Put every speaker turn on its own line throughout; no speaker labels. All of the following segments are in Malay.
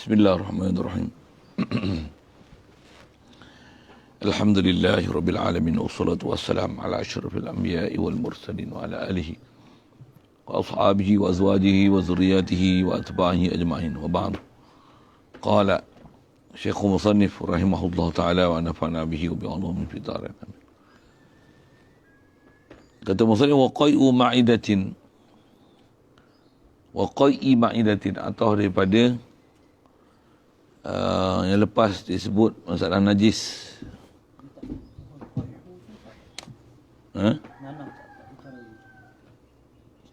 Bismillahirrahmanirrahim. Alhamdulillahi Rabbil Alamin. Wassalatu wassalam ala ashrafil anbiya'i wal mursalin wa ala alihi wa ashabihi wa azwajihi wa zurriyatihi wa atba'ihi ajma'in. Wa ba'd. Qala Syekh Musannif rahimahullah ta'ala wa nafa'na bihi wa bi'alumim fi dharin. Kata Musannif, wa qai'u ma'idatin. Wa qai'i ma'idatin, atau daripada yang lepas disebut masalah najis.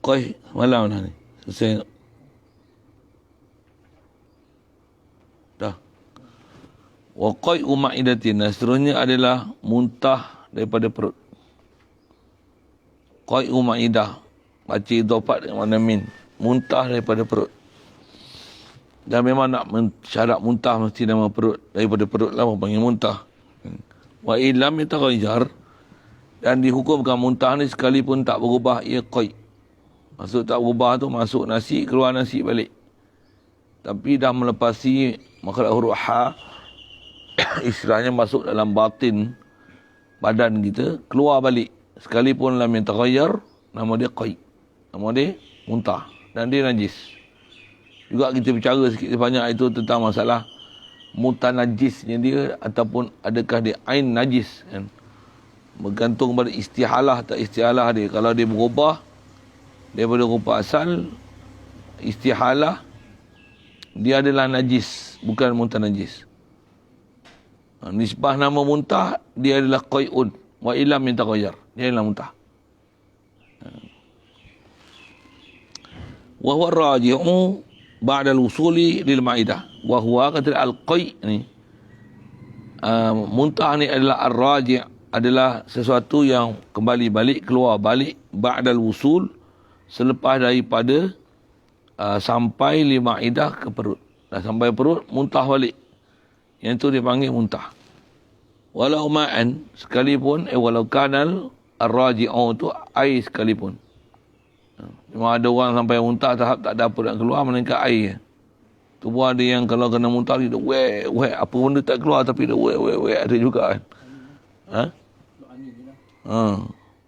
Qai malam dah ni. Selesai. Dah. Wa qai'u ma'idatin, seterusnya adalah muntah daripada perut. Qai'u ma'idah, baca idhofat dengan makna min, muntah daripada perut. Dan memang nak syarat muntah mesti nama perut. Daripada perut lah panggil muntah. Wa illam yataghayyar, dan dihukumkan muntah ni sekalipun tak berubah, ia qai'. Maksud tak berubah tu masuk nasi, keluar nasi balik. Tapi dah melepasi makhraj huruf ha, istilahnya masuk dalam batin badan kita, keluar balik. Sekalipun lam yataghayyar, nama dia qai'. Nama dia muntah. Dan dia najis. Juga kita bicara sikit sebanyak itu tentang masalah mutanajisnya dia, ataupun adakah dia ain najis, kan? Bergantung pada istihalah tak istihalah dia. Kalau dia berubah daripada rupa asal, istihalah, dia adalah najis, bukan mutanajis. Nisbah nama muntah, dia adalah qai'un. Wa illam yataghayyar, dia adalah muntah. Wa huwa raji'u ba'da al-wusuli lil ma'idah. Wa huwa, kata al-qai' ni, muntah ni adalah ar-raji', adalah sesuatu yang kembali balik, keluar balik, ba'da al-wusul, selepas daripada sampai lil ma'idah, ke perut. Dah sampai perut, muntah balik. Yang tu dipanggil muntah. Walau ma'an, sekalipun, walau kanal ar-raji'u tu air sekalipun. Memang ada orang sampai muntah tahap tak ada apa nak keluar, melainkan air. Tu pun ada yang kalau kena muntah dia wek, apa benda tak keluar tapi dia wek, ada juga kan.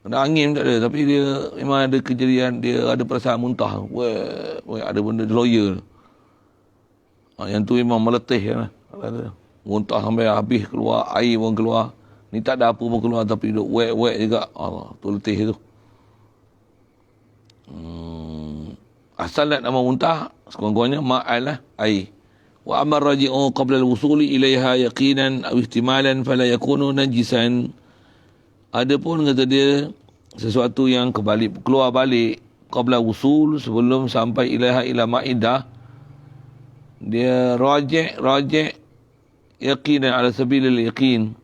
Kena angin tak ada, tapi dia memang ada kejadian, dia ada perasaan muntah. Wek, ada benda loyal. Yang tu memang meletih kan. Muntah sampai habis keluar, air pun keluar. Ni tak ada apa pun keluar tapi dia wek juga. Allah, tu letih tu. Asal nak nama muntah sekurang-kurangnya ma'al lah, air. Wa amar raji'u qabla al-wusuli ilaiha yaqinan aw ihtimalan fala yakunu najisan. Adapun kata dia sesuatu yang keluar balik qabla wusul, sebelum sampai ilaiha ila ma'idah, dia raji' yaqinan ala sabilil yaqin.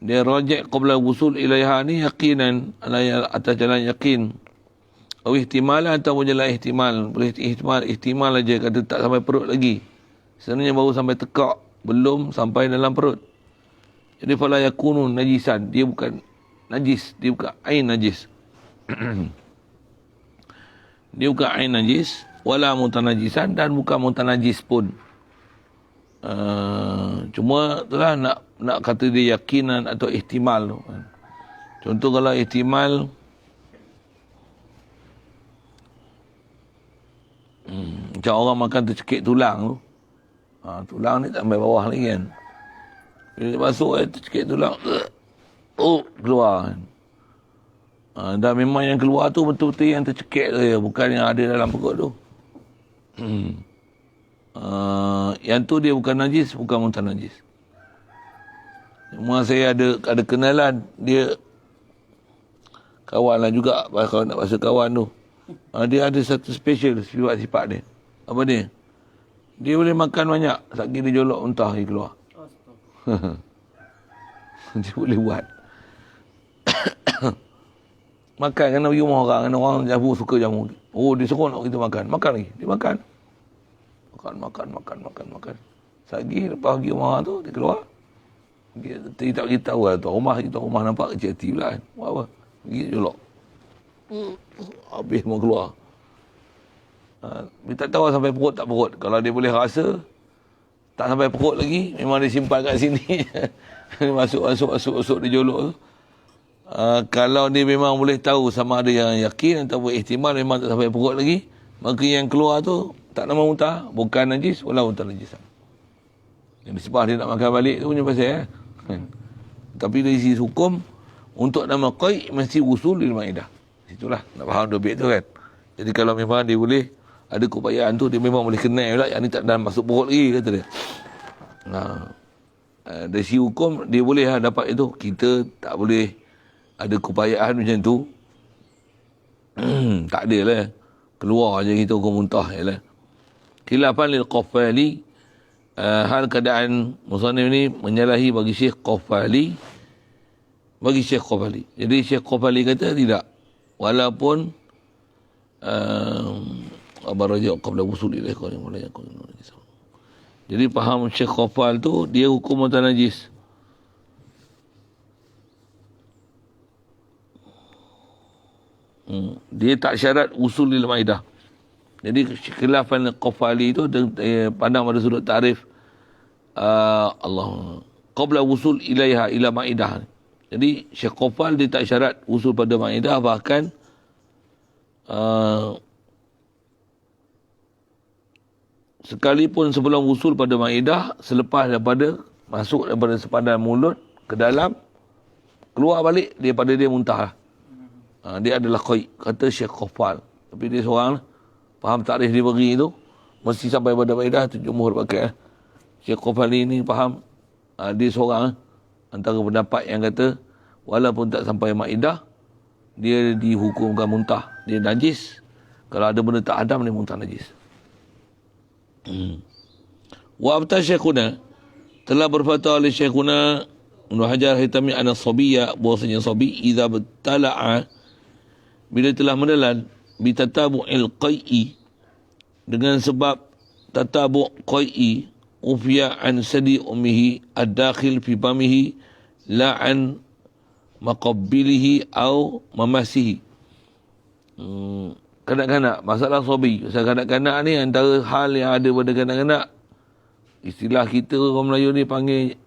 Dia raji' qabla wusul ilaiha ni yaqinan, atas jalan yaqin. Atau ihtimal, atau jalan ihtimal. Boleh ihtimal aja, kata tak sampai perut lagi. Sebenarnya baru sampai tekak, belum sampai dalam perut. Jadi fala yakunu najisan, dia bukan najis, dia bukan ain najis. Dia bukan ain najis, wala mutanajisan, dan bukan mutanajis pun. Cuma itulah nak kata dia yakinan atau ihtimal tu. Contoh kalau ihtimal, macam orang makan tercekik tulang tu. Tulang ni tak sampai bawah lagi kan. Bila masuk tercekik tulang, keluar kan. Dan memang yang keluar tu betul-betul yang tercekik tu ya, bukan yang ada dalam perut tu. Yang tu dia bukan najis, bukan mutanajis. Cuma saya ada kenalan, dia kawan lah juga, kalau nak bahasa kawan tu. Dia ada satu special sifat dia. Apa dia? Dia boleh makan banyak, sakit dia jolok muntah dia keluar. Dia boleh buat. Makan kena pergi rumah orang, kena orang jamu, suka jamu. Oh, dia seronok kita makan. Makan lagi, dia makan. Makan. Lagi lepas pergi rumah orang tu, dia keluar. Dia tak beritahu lah tuan rumah. Tuan rumah nampak kecil hati pula kan. Buat apa? Pergi jolok. Habis mau keluar. Dia tak tahu sampai perut tak perut. Kalau dia boleh rasa, tak sampai perut lagi, memang dia simpan kat sini. Masuk dia jolok tu. Kalau dia memang boleh tahu sama ada yang yakin ataupun ihtimal memang tak sampai perut lagi, maka yang keluar tu tak nama muntah, bukan najis, walau muntah najis. Yang disebab dia nak makan balik tu punya pasal. Tapi dari sisi hukum, untuk nama qai' mesti usul lil maidah. Itulah, nak faham dobit tu kan. Jadi kalau memang dia boleh, ada keupayaan tu, dia memang boleh kenal pula, yang ni tak dalam masuk perut lagi, kata dia. Dari sisi hukum, dia boleh dapat itu. Kita tak boleh ada keupayaan macam tu. Tak ada lah. Keluar je kita hukum muntah je lah. Khilafan lil Qaffali, hal keadaan musannif ni menyalahi bagi Syekh Qaffali. Jadi Syekh Qaffali kata tidak. Walaupun Abaraja qabla wusul ilaih qala mulai yakun. Jadi faham Syekh Qaffal tu dia hukum muntah najis. Dia tak syarat usul lil maidah. Jadi khilafan Qaffali tu pandang pada sudut tarif Allah qabla wusul ilaiha ila maidah. Jadi Syekh Qaffal dia tak syarat usul pada maidah, bahkan sekalipun sebelum usul pada maidah, selepas daripada masuk daripada sepadan mulut ke dalam, keluar balik daripada dia muntah. Dia adalah qai', kata Syekh Qaffal. Tapi dia seorang lah, faham tarikh dia beri tu, mesti sampai pada maidah tu jumhur pakai. Syekh Qaffal ni faham, dia seorang antara pendapat yang kata walaupun tak sampai maidah, dia dihukumkan muntah, dia najis. Kalau ada benda tak adam, dia muntah najis. Wa abta syekhuna, telah berfatwa oleh syekhuna Ibnu Hajar Haytami ana sabiyya, bahwasanya sabi idza betala'a, bila telah menelan bitatabu'il qai'i, dengan sebab tatabu' qai'i, ufiya an sadi ummihi ad-dakhil fi famihi la an maqabbilihi au mamasihi. Kanak-kanak, masalah sabi. Pasal kanak-kanak ni antara hal yang ada pada kanak-kanak, istilah kita orang Melayu ni panggil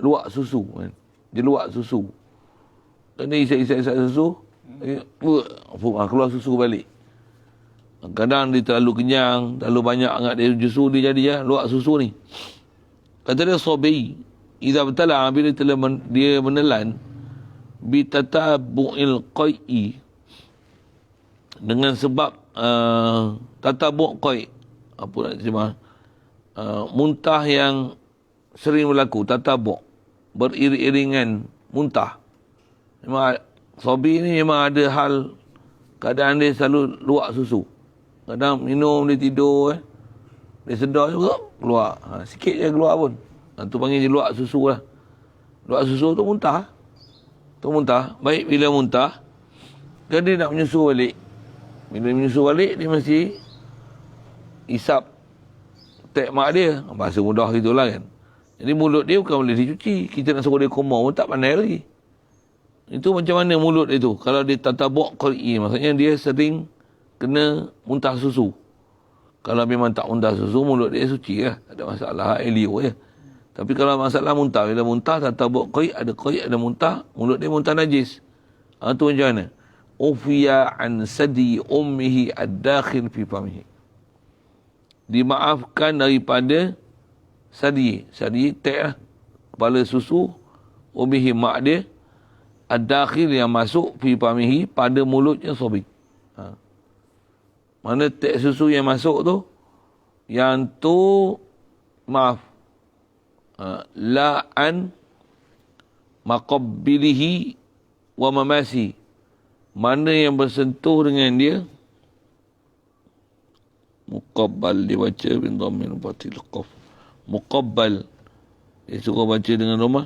luak susu kan. Dia luak susu. Dan dia isap susu, keluar susu balik. Kadang dia terlalu kenyang, terlalu banyak sangat dia susu, dia jadi luak susu ni. Kata dia sabi idza batala, bila dia menelan bitatabu'il qai'i, dengan sebab tatabu' qai', apa nak terjemah, muntah yang sering berlaku, tatabu', beriring-iringan muntah. Memang sabi ni memang ada hal keadaan dia selalu luak susu. Kadang minum, dia tidur, dia sedar juga keluar, sikit je keluar pun. Tu panggil dia luak susu lah. Luak susu tu muntah. Baik bila muntah, kan dia nak menyusu balik. Bila menyusu balik, dia mesti isap tek mak dia. Bahasa mudah gitulah kan. Jadi mulut dia bukan boleh dicuci. Kita nak suruh dia kumau pun tak pandai lagi. Itu macam mana mulut dia tu? Kalau dia tatabu' qai'i, maksudnya dia sering kena muntah susu. Kalau memang tak muntah susu, mulut dia suci lah. Tak ada masalah, air liur je. Tapi kalau masalah muntah, bila muntah, tatabu' qai', ada muntah, mulut dia muntah najis. Tu macam mana? Ufiya an sadi ummihi ad-dakhil fi famihi. Dimaafkan daripada sadi tek lah, kepala susu, ummihi mak dia, ad-dakhil yang masuk fi famihi, pada mulutnya sabi. Mana tek susu yang masuk tu, yang tu maaf, la an maqabbilihi wa mamasi, mana yang bersentuh dengan dia, muqabbal dibaca bin dhammin fatil qaf, muqabbal dia suruh baca dengan rumah,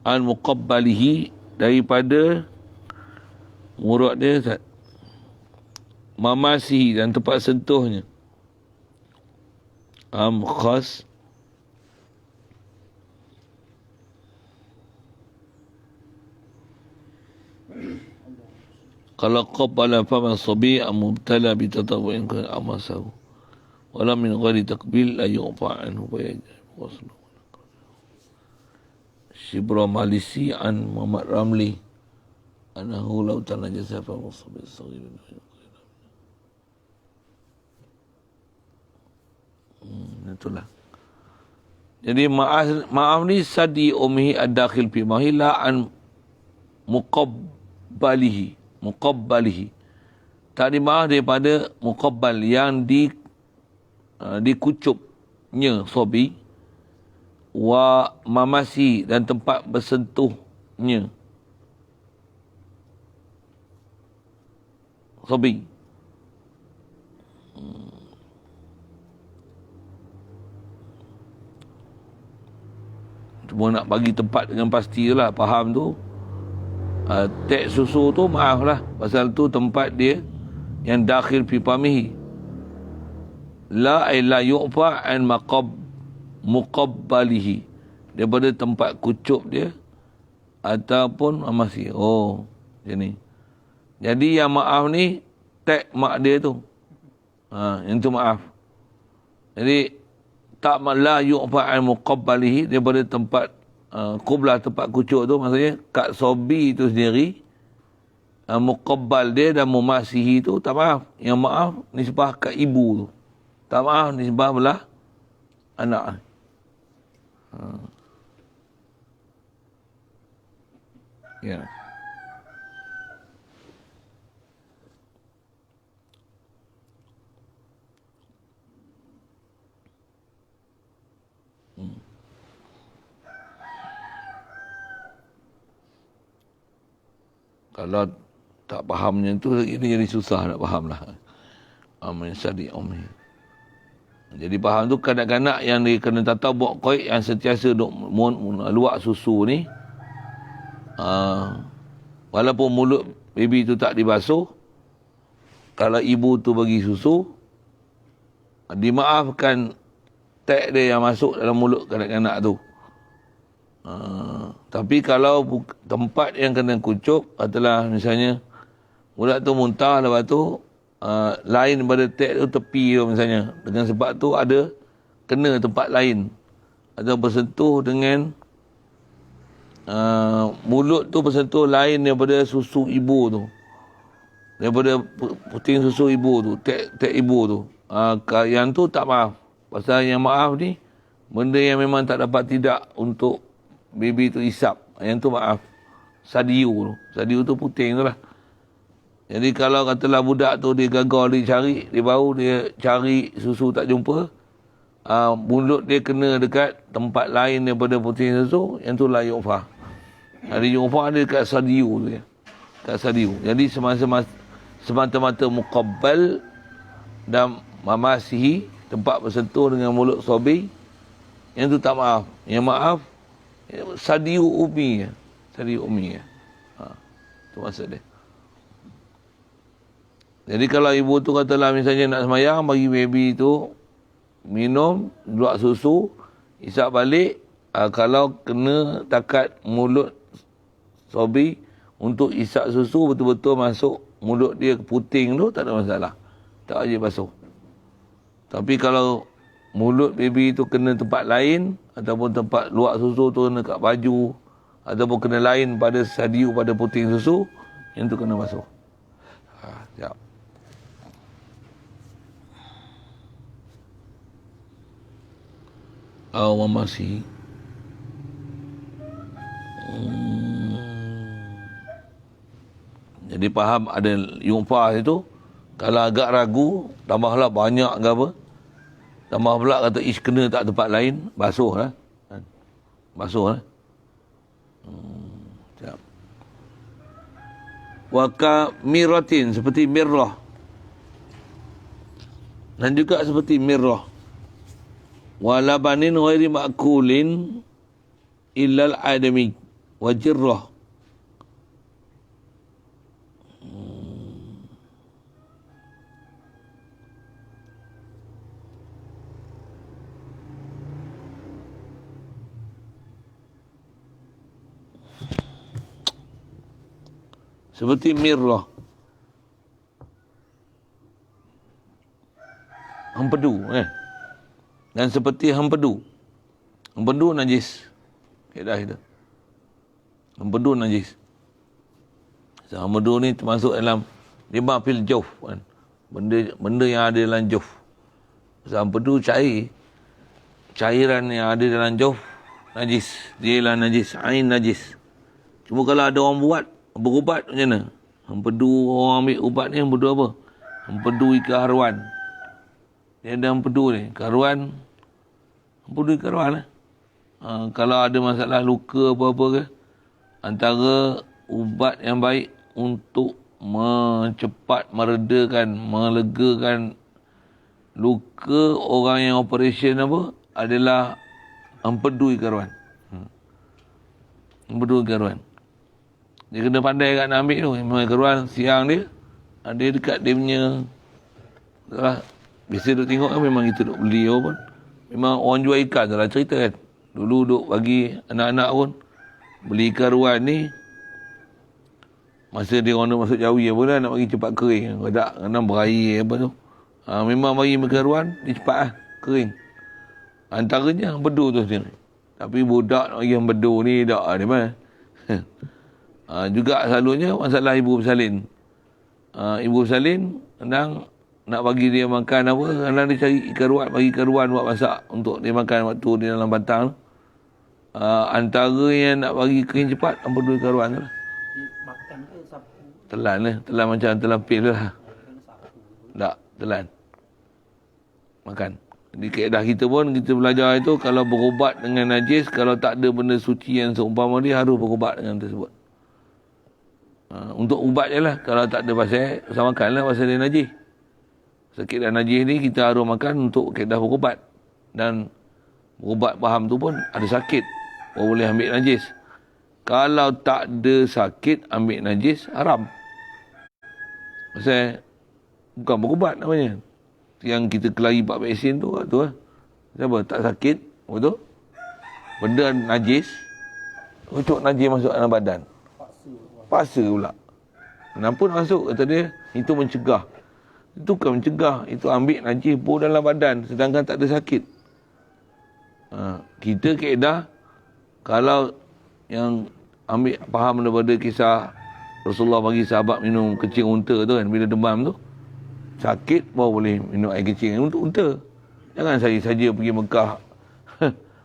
an muqabbalihi, daripada mulut dia, mamasi, dan tempat sentuhnya, khas. Kalau qabbala faman sabi' mubtala bi tatabu'in amasahu wala min ghairi taqbil la yu'fa anhu waslu. Shibra Malisi an Muhammad Ramli anahu law tanajasa fa musabil saghir. Itulah. Jadi maaf ni sadi umhi ad-dakhil fi mahila an muqabbalihi. Tak dimaaf daripada muqabbal yang dikucupnya sobi wa mamasi dan tempat bersentuhnya sobi. Cuma nak bagi tempat dengan pasti lah, faham tu. Tek susu tu maaf lah, pasal tu tempat dia yang dakhil fi pamihi. La ila yu'fa an muqabbalihi, daripada tempat kucup dia ataupun masih. Oh, macam ni. Jadi yang maaf ni tek mak dia tu. Yang tu maaf. Jadi tak la yu'fa an muqabbalihi, daripada tempat qublah, tempat kucuk tu, maksudnya kat sobi tu sendiri, muqabbal dia dan memasihi tu tak maaf. Yang maaf nisbah kat ibu tu. Tak maaf nisbah belah anak. Ya. Kalau tak fahamnya tu, ini jadi susah nak faham lah. Amin sadi ummi. Jadi faham tu kanak-kanak yang dia kena tatabuk qaid, yang sentiasa duk luak susu ni, walaupun mulut baby tu tak dibasuh, kalau ibu tu bagi susu, dimaafkan tek dia yang masuk dalam mulut kanak-kanak tu. Tapi kalau tempat yang kena kucuk adalah misalnya budak tu muntah, lepas tu lain daripada tek tu, tepi tu misalnya, dengan sebab tu ada kena tempat lain atau bersentuh dengan mulut tu, bersentuh lain daripada susu ibu tu, daripada puting susu ibu tu, tek ibu tu, yang tu tak maaf. Pasal yang maaf ni benda yang memang tak dapat tidak untuk baby tu isap, yang tu maaf. Sadiu tu puting tu lah. Jadi kalau katalah budak tu dia gagal, dia cari, dia baru dia cari susu tak jumpa, mulut dia kena dekat tempat lain daripada puting susu, yang tu la yu'fa. Jadi yu'fa dia dekat sadiu tu ya. Kat sadiu. Jadi semata-mata muqabbal dan mamasihi, tempat bersentuh dengan mulut sobi, yang tu tak maaf. Yang maaf sadiu ummi ya. Sadiu ummi ya. Tu maksud dia. Jadi kalau ibu tu katalah misalnya nak semayang, bagi baby tu minum, luak susu, isap balik, kalau kena takat mulut sobi untuk isap susu betul-betul masuk mulut dia ke puting tu, tak ada masalah. Tak wajib basuh. Tapi kalau mulut baby tu kena tempat lain, ataupun tempat luak susu tu kena kat baju, ataupun kena lain pada sadiu, pada puting susu, yang tu kena basuh. Sekejap. Masih. Jadi faham ada yumpah itu. Kalau agak ragu, tambahlah banyak ke apa, tambah pula kata ish kena tak tempat lain, basuh lah. Basuh lah. Sekejap. Waka miratin, seperti mirrah. Dan juga seperti mirrah. Walabanin ghairi ma'kulin illal adami wajirrah. Seperti mirrah. hempedu. Dan seperti hempedu. Hempedu najis. Kaedah kita. Hempedu najis. So, hempedu ni termasuk dalam lima fil jawf kan. Benda yang ada dalam jawf. So, hempedu cair. Cairan yang ada dalam jawf najis. Dia ialah najis. Ain najis. Cuma kalau ada orang buat berubat macam mana? Hempedu, orang ambil ubat ni hempedu apa? Hempedu ikan haruan. Dia ada hempedu ni. Karuan. Hempedu ikan haruan lah. Kalau ada masalah luka apa-apa ke, antara ubat yang baik untuk mencepat meredakan, melegakan luka orang yang operation apa adalah empedu ikan haruan. Empedu ikan haruan. Dia kena pandai kat nak ambil tu. Memang ikan haruan siang dia ada dekat dia punya biasa duk tengok kan, memang kita duk beli pun. Memang orang jual ikan tu lah cerita kan. Dulu duk bagi anak-anak pun beli ikan haruan ni. Masa dia orang masuk Jawi apa dah nak bagi cepat kering. Kalau tak kena berair apa tu. Memang bagi ikan haruan dia cepat lah kering. Antaranya empedu tu sendiri. Tapi budak nak bagi empedu ni tak ada mana. Juga selalunya masalah ibu bersalin. Ibu bersalin kadang nak bagi dia makan apa, kadang dia cari ikan haruan, bagi ikan haruan buat masak untuk dia makan waktu dia dalam batang. Antara yang nak bagi kering cepat empedu ikan haruan tu lah.
Makan ke sapu?
Telan lah. Telan macam telan pil lah. Tak, telan. Makan. Di kaedah kita pun, kita belajar itu, kalau berubat dengan najis, kalau tak ada benda suci yang seumpama dia, harus berubat dengan tersebut. Untuk ubat je lah. Kalau tak ada pasal, usah makan lah pasal dia najis. Sakit dan najis ni, kita harus makan untuk kaedah berubat. Dan berubat faham tu pun ada sakit. Boleh ambil najis. Kalau tak ada sakit, ambil najis, haram. Pasal bukan berubat namanya. Yang kita kelari buat vaksin tu lah. Siapa? Tak sakit. Betul? Benda najis. Ucuk najis masuk dalam badan. Paksa pula. Kenapa nak masuk? Kata dia, itu mencegah. Itu bukan mencegah. Itu ambil najis pun dalam badan. Sedangkan tak ada sakit. Kita kaedah, kalau yang ambil faham daripada kisah Rasulullah bagi sahabat minum kecing unta tu kan, bila demam tu, sakit baru boleh minum air kecing untuk unta. Jangan saya saja pergi Mekah,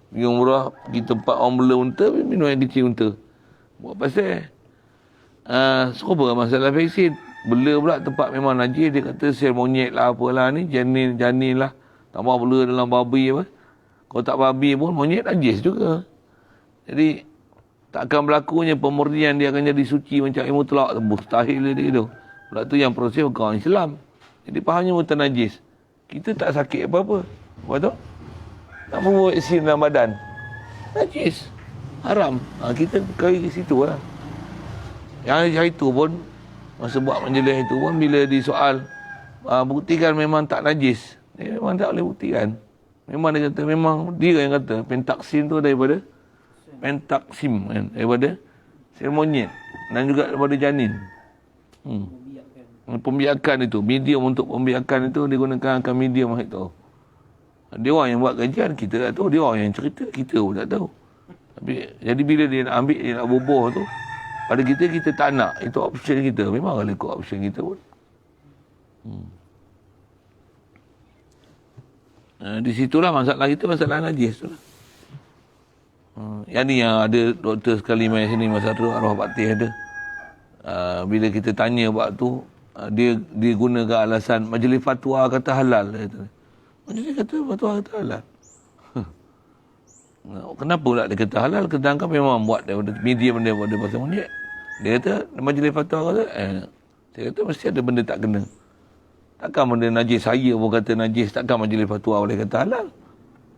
pergi umrah, pergi tempat orang bela unta, minum air kecing unta. Buat pasal serupa masalah vaksin. Bela pula tempat memang najis, dia kata sel monyet lah apalah ni, janin lah. Tambah bela dalam babi apa. Kalau tak babi pun monyet najis juga. Jadi takkan berlakunya pemurnian dia akan jadi suci macam air mutlak. Mustahil dia tu. Pula tu yang proses orang Islam. Jadi pahamnya mutan najis. Kita tak sakit apa-apa. Apa tu? Tak membuat vaksin dalam badan. Najis. Haram. Kita kari ke situ lah. Yang hari itu pun, masa buat majlis itu pun, bila disoal, buktikan memang tak najis. Dia memang tak boleh buktikan. Memang dia kata, memang dia yang kata, pentaksin tu daripada pentaksim kan, daripada sel monyet dan juga daripada janin. Pembiakan itu, medium untuk pembiakan itu digunakan akan medium itu. Dia orang yang buat kajian, kita tak tahu. Dia orang yang cerita, kita pun tak tahu. Tapi, jadi bila dia nak ambil, dia nak bubuh tu, pada kita tak nak. Itu option kita. Memang kalau ikut option kita pun. Di situlah masalah kita, masalah najis tu lah. Yang ni yang ada doktor sekali main sini, masa tu arwah Pak Teh ada. Bila kita tanya waktu, dia gunakan alasan majlis fatwa kata halal. Majlis kata fatwa kata halal. Kenapa pula dia kata halal? Sedangkan memang buat daripada medium daripada pasal monyet. Dia kata majlis fatwa kata, saya kata mesti ada benda tak kena. Takkan benda najis saya pun kata najis, takkan majlis fatwa boleh kata halal.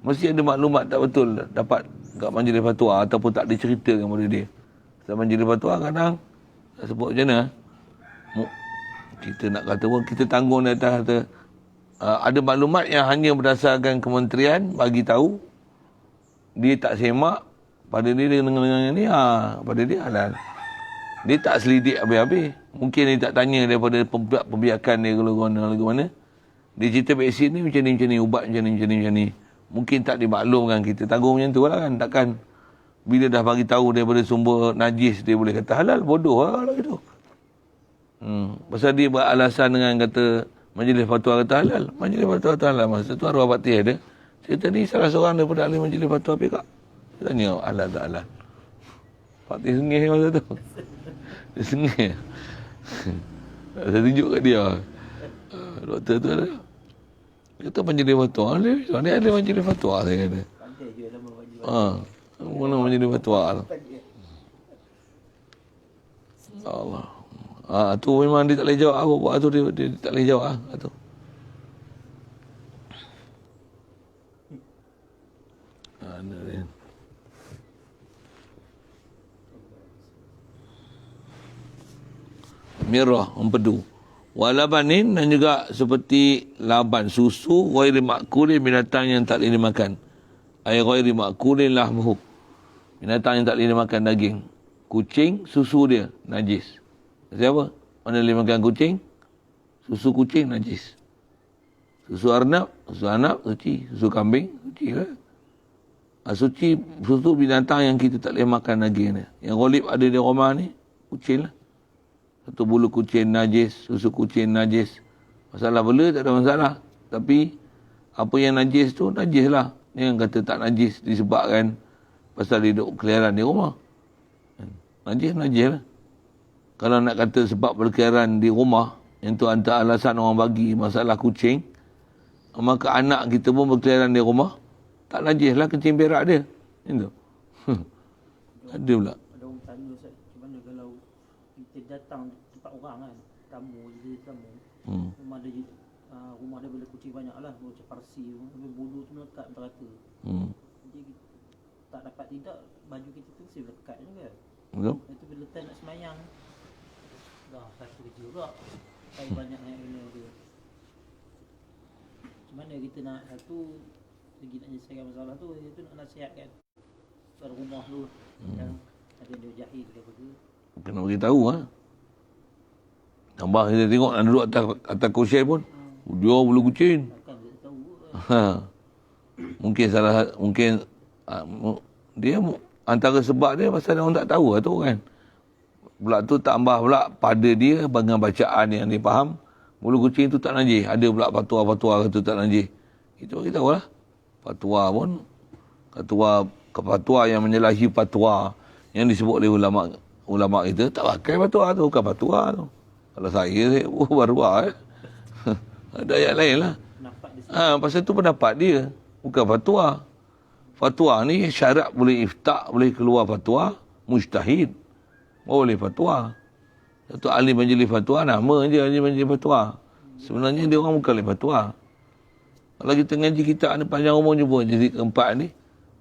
Mesti ada maklumat tak betul dapat kat majlis fatwa ataupun tak diceritakan kepada dia. Sebab majlis fatwa kadang sebut macam mana? Kita nak kata pun kita tanggung di atas kata, ada maklumat yang hanya berdasarkan kementerian bagi tahu, dia tak semak pada dia dengan yang ni, pada dia halal. Dia tak selidik habis-habis. Mungkin dia tak tanya daripada pembiakan dia kalau mana. Dia cerita vaksin ni macam ni, ubat macam ni. Mungkin tak dimaklumkan, kita tanggung macam tu lah kan. Takkan bila dah bagi tahu daripada sumber najis dia boleh kata halal, bodoh lah kalau gitu. Pasal dia beralasan dengan kata Majlis Fatwa kata halal. Majlis Fatwa kata halal. Masa tu arwah Pak Tih ada. Cerita ni salah seorang daripada ahli Majlis Fatwa PK. Dia tanya halal tak halal. Pak Tih sengih masa tu. Dia sengih. Saya tunjuk kat dia. Doktor tu ada. Dia kata Majlis Fatwa. Dia ada Majlis Fatwa saya kata.
Pandai je nama majlis.
Mana Majlis Fatwa tu. Allah. Tu memang dia tak boleh jawab apa buat tu dia tak boleh jawab tu. Mirah, empedu. Walabanin dan juga seperti laban susu ghairi makulin binatang yang tak boleh dimakan. Ay ghairi makulin lahmuhu. Binatang yang tak boleh dimakan daging. Kucing, susu dia najis. Siapa? Mana boleh makan kucing? Susu kucing najis. Susu anak suci. Susu kambing suci lah. Suci susu binatang yang kita tak boleh makan daging dia. Yang ghalib ada di rumah ni kucing lah. Satu bulu kucing najis, susu kucing najis. Masalah bela tak ada masalah. Tapi apa yang najis tu najis lah. Yang kata tak najis disebabkan pasal dia duduk keliaran di rumah. Najis lah. Kalau nak kata sebab berkeliaran di rumah, yang tu antara alasan orang bagi masalah kucing, maka anak kita pun berkeliaran di rumah, tak najis lah kencing berak dia. Itu. Ada pula.
Ada orang tanya Ustaz, macam mana kalau kita datang tempat orang kan, tamu. Rumah dia boleh kucing banyak lah, macam Parsi, tapi bulu tu melekat merata. Jadi tak dapat tidak, baju kita tu mesti melekat juga.
Betul?
Itu bila letak nak semayang, dah satu kerja pula. Saya banyak yang kena tu. Macam mana kita nak satu lagi nak menyelesaikan masalah tu, itu nak nasihatkan tuan rumah tu yang ada dia jahil ke apa ke.
Kena beritahu lah. Tambah kita tengok nak duduk atas kursi pun, dia bulu kucing.
Takkan dia tahu.
Mungkin dia antara sebab dia pasal orang tak tahu lah tu kan. Pula tu tambah pula pada dia dengan bacaan yang dia faham, bulu kucing tu tak najis. Ada pula fatwa kata tak najis. Itu kita tahu lah. Fatwa pun fatwa yang menyalahi fatwa yang disebut oleh ulama kita tak pakai fatwa tu, bukan fatwa tu. Kalau saya baru ada ayat lain lah. Pasal tu pendapat dia, bukan fatwa. Fatwa ni syarat boleh iftak, boleh keluar fatwa, mujtahid. Boleh fatwa. Satu ahli majlis fatwa, nama je ahli majlis fatwa. Sebenarnya dia orang bukan ahli fatwa. Kalau kita ngaji kitab ni panjang umur jumpa jadi keempat ni,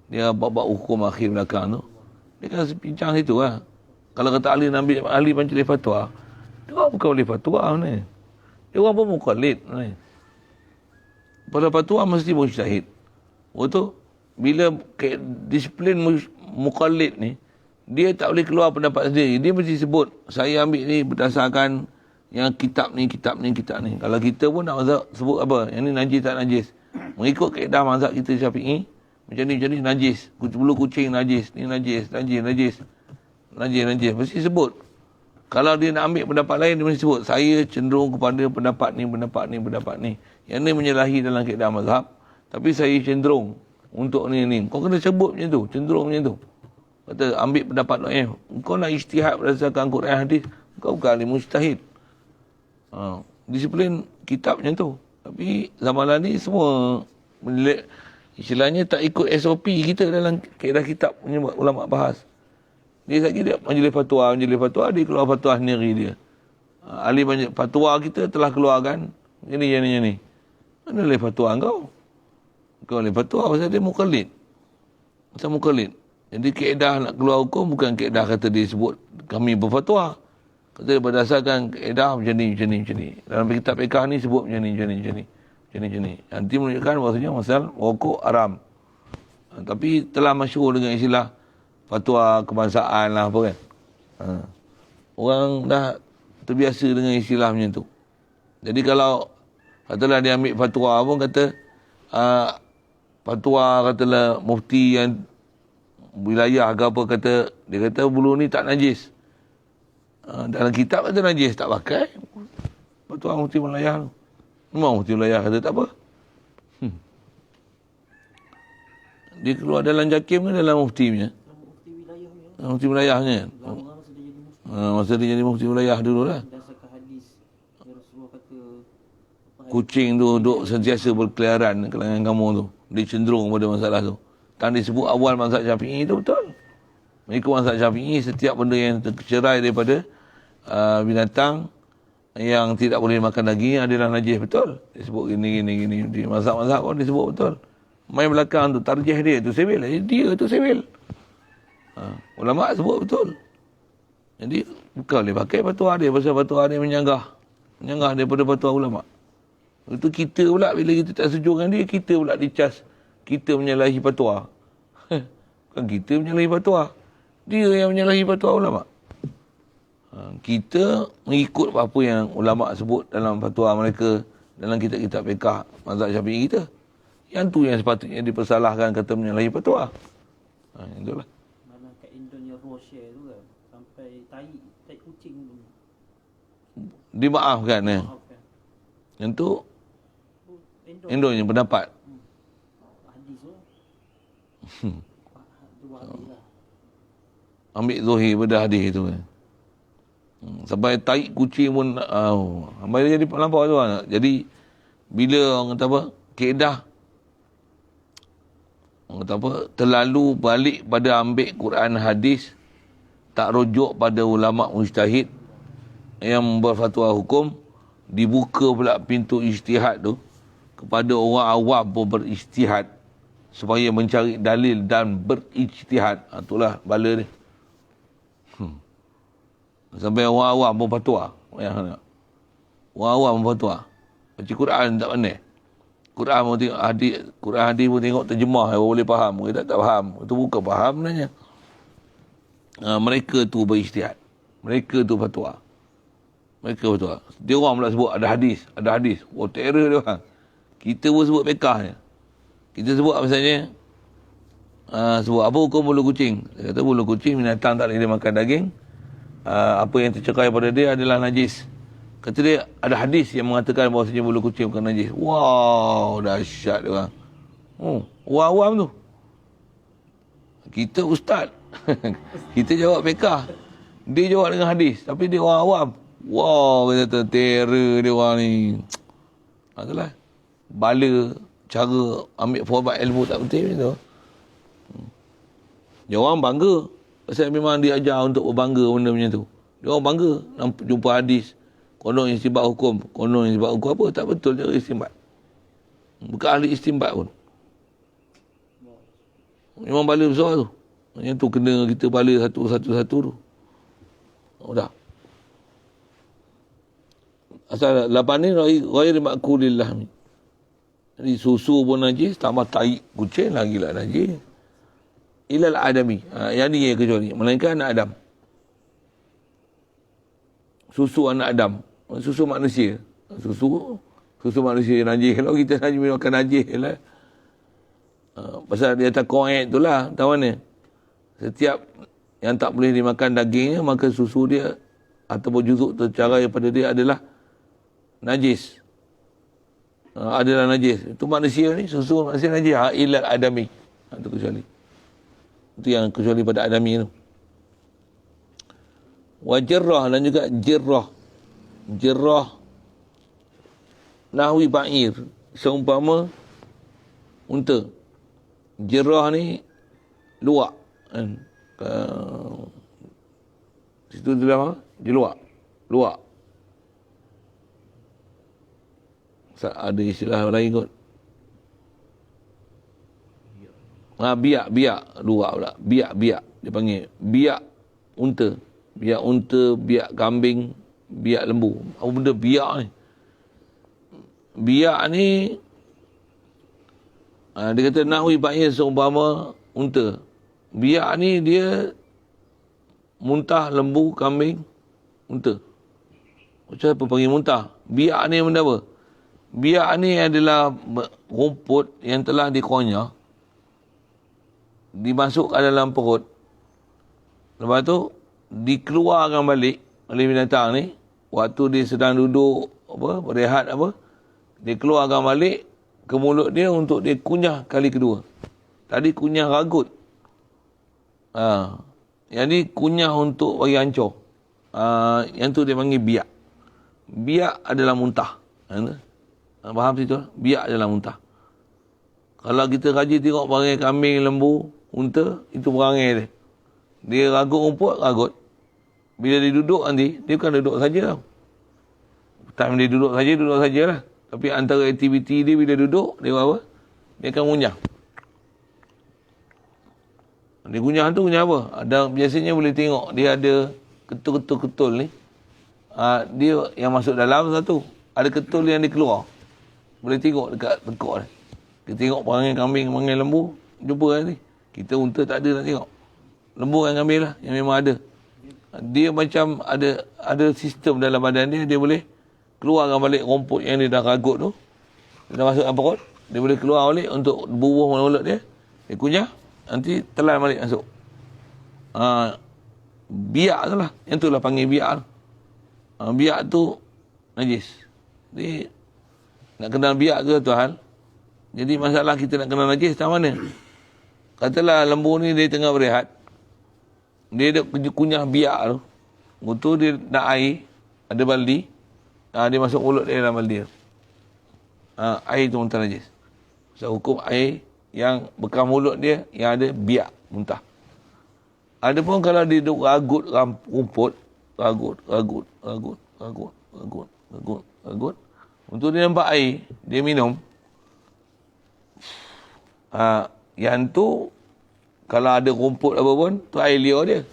dia bab hukum akhir belakang tu. Dia kan bincang situ lah. Kalau kata ahli majlis fatwa, dia orang bukan ahli fatwa ni. Dia orang pun muqallid ni. Pada fatwa mesti mujtahid. Betul? Bila disiplin muqallid ni, dia tak boleh keluar pendapat sendiri. Dia mesti sebut, saya ambil ni berdasarkan yang kitab ni. Kalau kita pun nak mazhab sebut apa? Yang ni najis tak najis. Mengikut kaedah mazhab kita Syafi'i, macam ni najis. Bulu kucing najis. Ni najis. Najis. Mesti sebut. Kalau dia nak ambil pendapat lain, dia mesti sebut, saya cenderung kepada pendapat ni. Yang ni menyalahi dalam kaedah mazhab. Tapi saya cenderung untuk ni. Kau kena sebut macam tu. Cenderung macam tu. Kata ambil pendapat kau nak ijtihad berdasarkan Quran hadis, kau bukan ahli mujtahid. Disiplin kitab macam tu. Tapi zaman ni semua istilahnya tak ikut SOP kita dalam kaedah kitab punya ulama bahas. Dia lagi dia majlis fatwa, dia keluar fatwa sendiri dia. Ahli fatwa kita telah keluarkan ini. Mana boleh fatwa kau? Kau boleh fatwa pasal dia muqallid. Jadi kaedah nak keluar hukum bukan kaedah kata dia sebut kami berfatwa. Kata dia berdasarkan kaedah macam ni. Dalam kitab fiqh ni sebut macam ni. Nanti menunjukkan bahasanya masalah rokok haram. Tapi telah masyhur dengan istilah fatwa kebangsaan lah apa kan. Orang dah terbiasa dengan istilah macam tu. Jadi kalau Katalah dia ambil fatwa pun kata, fatwa katalah mufti yang wilayah ke apa kata, dia kata bulu ni tak najis. Dalam kitab kata najis, tak pakai. Fatwa mufti wilayah tu. Memang mufti wilayah kata tak apa. Dia keluar dalam JAKIM ke dalam mufti punya?
Mufti wilayahnya.
Mufti wilayahnya.
Lama masa dia jadi mufti.
Masa dia jadi mufti wilayah dulu lah.
Berdasarkan hadis Rasulullah kata
Kucing tu duduk sentiasa berkeliaran ke kalangan kamu tu. Dia cenderung pada masalah tu. Dan disebut awal mazhab Syafi'i tu betul. Mengikut mazhab Syafi'i, setiap benda yang tercerai daripada binatang yang tidak boleh makan daging adalah najis, betul. Disebut gini. Di mazhab-mazhab pun disebut betul. Main belakang tu, tarjih dia tu sewil. Dia tu sewil. Ulama sebut betul. Jadi, bukan boleh pakai fatwa dia. Pasal fatwa dia menyanggah daripada fatwa ulama. Itu kita pula, bila kita tak setuju dengan dia, kita pula dicas. Kita menyalahi fatwa. Bukan kita menyalahi fatwa. Dia yang menyalahi fatwa ulama. Kita mengikut apa yang ulama sebut dalam fatwa mereka, dalam kitab-kitab fiqh mazhab Syafi'i kita. Yang tu yang sepatutnya dipersalahkan kata menyalahi fatwa. Itulah.
mana kat Indonesia Roshare tu kan, sampai tai kucing tu.
Dimaafkan ya.
Maafkan.
Yang tu
Indo
Indonya pendapat.
hadis tu. Dua hadis lah.
Ambil zuhir pada hadis tu kan. Sampai taik kucing pun sampai dia jadi lampau tu kan. Jadi bila orang kata apa, kaedah orang kata apa, terlalu balik pada ambil Quran hadis, tak rujuk pada ulama mujtahid yang berfatwa hukum, dibuka pula pintu ijtihad tu kepada orang awam pun berijtihad supaya mencari dalil dan berijtihad. Itulah bala dia. Sampai orang awam pun fatwa. Orang awam pun fatwa. Baca Quran tak pandai. Quran pun tengok hadis, Quran hadis pun tengok terjemah, boleh faham. Kita tak faham. Itu bukan faham sebenarnya. Mereka tu berijtihad. Mereka tu fatwa. Mereka fatwa. Dia orang pula sebut ada hadis. Oh, terror dia orang. Kita pun sebut fiqh je. Kita sebut misalnya, sebut apa hukum bulu kucing. Dia kata bulu kucing binatang tak boleh makan daging. Apa yang tercekai pada dia adalah najis. Kata dia ada hadis yang mengatakan bahawasanya bulu kucing bukan najis. Wow, dahsyat dia orang. Orang awam tu. Kita ustaz. Kita jawab fiqh. Dia jawab dengan hadis. Tapi dia orang awam. Wow, kata terror dia orang ni. Itulah. Bala cara ambil format ilmu tak penting macam tu. Dia orang bangga. Pasal memang dia ajar untuk berbangga benda macam tu. Dia orang bangga jumpa hadis. Konon istinbat hukum. Konon istinbat hukum apa? Tak betul cara istinbat. Bukan ahli istinbat pun. Memang bala besar tu. Yang tu kena kita bala satu-satu tu. Dah. Asal 8 ni ghair makulillah. Jadi susu pun najis, tambah taik kucing lagi lah najis. Ilal adami. Yang ni ya kecuali. Melainkan anak Adam. Susu anak Adam. Susu manusia. Susu manusia najis. Kalau kita makan najis lah. Pasal dia tak koek tu lah. Tahu mana? Setiap yang tak boleh dimakan dagingnya, maka susu dia ataupun juzuk tercarai pada dia adalah najis. Adalah najis. Itu manusia ni, susu manusia najis. Ilal adami. Itu kecuali. Itu yang kecuali pada adami tu. Wajarrah dan juga jirrah. Jirrah nahwi ba'ir. Seumpama unta. Jirrah ni luak. Kan? Situ tu apa? Jeluak. Luak. Ada istilah lain kot. Biak. Luak pula. Biak. Dia panggil. Biak unta. Biak unta, biak kambing, biak lembu. Apa benda biak ni? Biak ni, dia kata nahwi ba'ir seumpama unta. Biak ni dia muntah lembu, kambing, unta. Macam apa panggil muntah? Biak ni benda apa? Biak ni adalah rumput yang telah dikunyah, dimasukkan dalam perut. Lepas tu dikeluarkan balik oleh binatang ni waktu dia sedang duduk berehat dia keluarkan balik ke mulut dia untuk dia kunyah kali kedua. Tadi kunyah ragut. Yang ni kunyah untuk bagi hancur. Yang tu dia panggil biak. Biak adalah muntah. Faham situ? Biak adalah muntah. Kalau kita rajin tengok perangai kambing, lembu, unta, itu perangai dia. Dia ragut rumput, ragut. Bila dia duduk nanti, dia bukan duduk saja tau. Time dia duduk sajalah. Tapi antara aktiviti dia bila duduk, dia buat apa? Dia akan kunyah. Dia kunyah tu kunyah apa? Biasanya boleh tengok, dia ada ketul-ketul ni. Dia yang masuk dalam satu. Ada ketul yang dia keluar. Boleh tengok dekat tekuk dia. Kita tengok perangai kambing, perangai lembu, jumpa nanti. Kita unta tak ada nak tengok. Lembu kan kambing lah, yang memang ada. Dia macam ada sistem dalam badan dia, dia boleh keluarkan balik rumput yang dia dah ragut tu. Dia dah masuk dalam perut. Dia boleh keluar balik untuk bubuh mulut dia. Dia kunyah, nanti telan balik masuk. Biak tu lah. Yang tu lah panggil biak tu. Biak tu najis. Jadi, nak kenal biak tu satu hal. Jadi masalah kita nak kenal najis tak mana? Katalah lembu ni dia tengah berehat. Dia ada kunyah biak tu. Waktu dia nak air, ada baldi. Dia masuk mulut dia dalam baldi tu. Air tu muntah najis. So, hukum air yang bekas mulut dia yang ada biak muntah. Adapun kalau dia duduk ragut rumput, ragut. Untuk dia nampak air, dia minum. Yang tu, kalau ada rumput apa pun, tu air liur dia.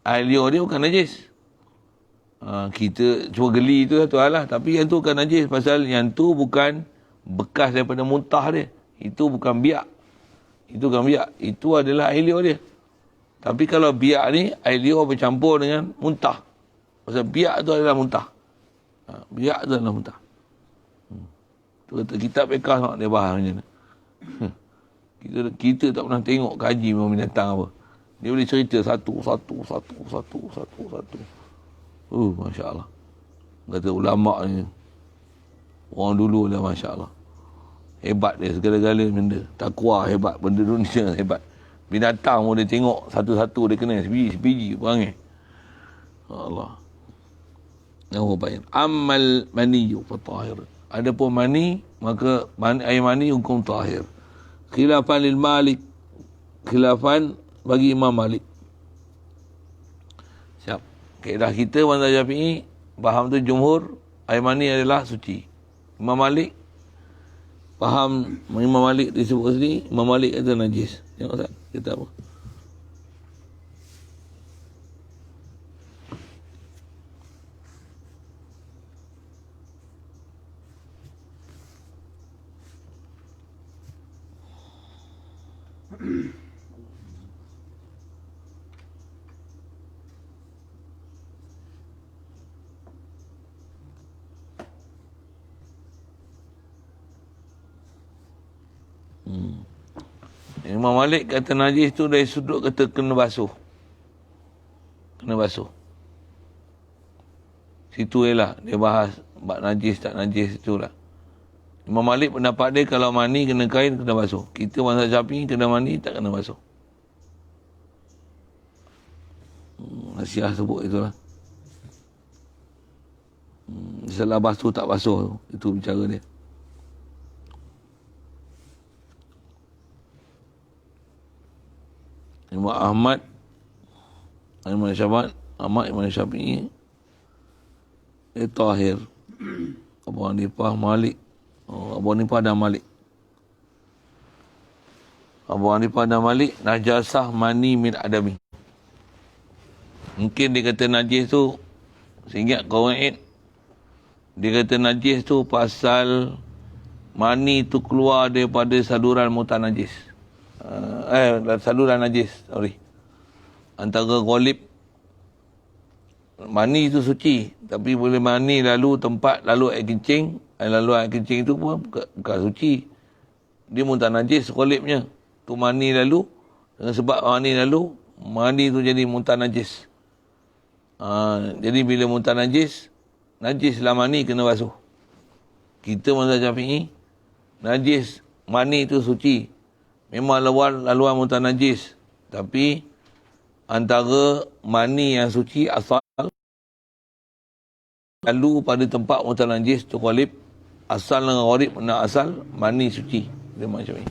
Air liur dia bukan najis. Kita cuma geli tu satu hal lah. Tapi yang tu bukan najis. Pasal yang tu bukan bekas daripada muntah dia. Itu bukan biak. Itu bukan biak. Itu adalah air liur dia. Tapi kalau biak ni, air liur bercampur dengan muntah. Pasal biak tu adalah muntah. Biak tu adalah muntah. Tu kata kitab bekas dia bahas macam mana. Kita tak pernah tengok kaji binatang apa. Dia boleh cerita satu. Masya Allah. Kata ulama' ni. Orang dulu lah Masya Allah. Hebat dia segala-gala benda. Takwa hebat. Benda dunia hebat. Binatang pun dia tengok satu-satu dia kena sebiji perangai. Allah. Yang baik. Amal maniyu fatahir. Adapun mani, maka air mani hukum tahir. Khilafan lil Malik. Khilafan bagi Imam Malik. Siap. Kaedah kita mazhab Syafi'i, faham tu jumhur, air mani adalah suci. Imam Malik, faham Imam Malik disebut sini, Imam Malik kata najis. Tengok tak? Kata apa? Imam Malik kata najis tu dari sudut kata kena basuh. Kena basuh. Situ ialah dia bahas bab najis tak najis itulah. Imam Malik pendapat dia kalau mani kena kain kena basuh. Kita mazhab Syafi'i kena mani tak kena basuh. Nasiah sebut itulah. Salah basuh tak basuh itu bicara dia. Imam Ahmad, Imam Syafi'i, Tahir. Abu Hanifah, Malik. Abu Hanifah dan Malik. Abu Hanifah dan Malik, najasah mani min adami. Mungkin dia kata najis tu, seingat Qawaid, dia kata najis tu pasal mani tu keluar daripada saluran mutanajis. Saluran najis, antara ghalib mani itu suci, tapi boleh mani lalu tempat lalu air kencing Air laluan, air kencing tu pun bukan suci. Dia muntah najis kolipnya. Tu mani lalu. Dengan sebab mani lalu, mani tu jadi muntah najis. Jadi bila muntah najis, najislah mani kena basuh. Kita mazhab Syafi'i, najis mani tu suci. Memang laluan muntah najis. Tapi antara mani yang suci asal, lalu pada tempat muntah najis tu qalib, asal dengan gharib nak asal, mani suci. Dia macam ni.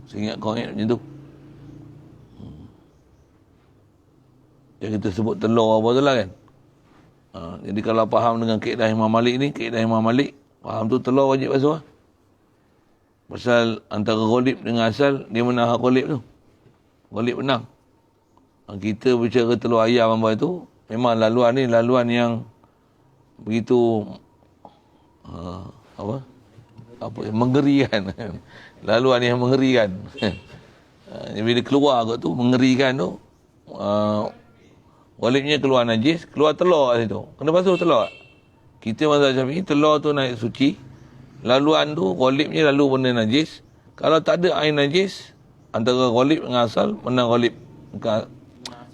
Saya ingat kau ingat macam tu. Yang kita sebut telur apa tu lah kan. Jadi kalau faham dengan kaedah Imam Malik ni, kaedah Imam Malik, faham tu telur wajib basuh lah. Pasal antara ghalib dengan asal, dia menang hak ghalib tu. Ghalib menang. Kita bicara telur ayam apa tu, memang laluan ni laluan yang begitu mengerikan. Laluan yang mengerikan. Bila keluar kot tu, mengerikan tu, ghalibnya keluar najis, keluar telur kat situ. Kena basuh telur. Kita mazhab Syafi'i, telur tu naik suci. Laluan tu, ghalibnya lalu benda najis. Kalau tak ada air najis, antara ghalib dengan asal, menang ghalib.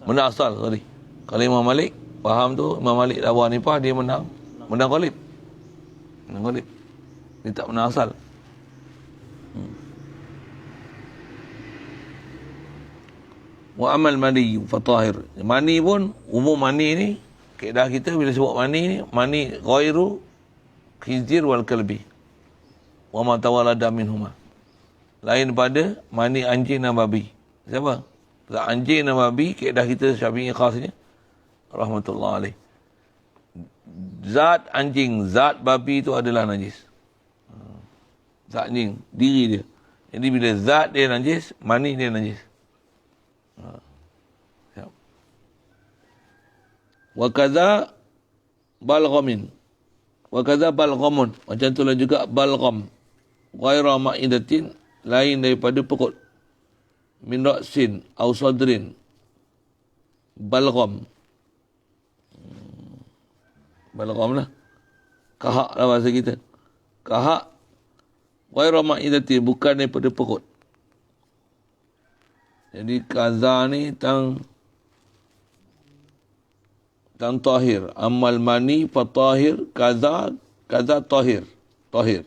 Menang asal, sorry. Kalau Imam Malik, faham tu, Imam Malik dan Abu Hanifah, dia menang ghalib. Menang ghalib. Dia tak menang asal. Wa amal mani fatahir. Mani pun, umum mani ni, kaedah kita bila sebut mani ni, mani ghairu khizir wal kalbi. Wa ma tawalada minhuma. Lain pada mani anjing dan babi. Siapa? Zat anjing dan babi, kaedah kita Syafi'i khasnya. Rahmatullah alaih. Zat anjing, zat babi itu adalah najis. Zat anjing, diri dia. Jadi bila zat dia najis, mani dia najis. Wa kaza balghamin. Wa kaza balghamun. Macam itulah juga balgham. Ghaira ma'idatin, lain daripada perut. Min ra'sin aw sadrin. Balgham. Balgham lah. Kahak lah bahasa kita. Kahak. Ghaira ma'idatin, bukan daripada perut. Jadi kaza ni tang tahir. Amal mani fatahir, kaza tahir. Tahir.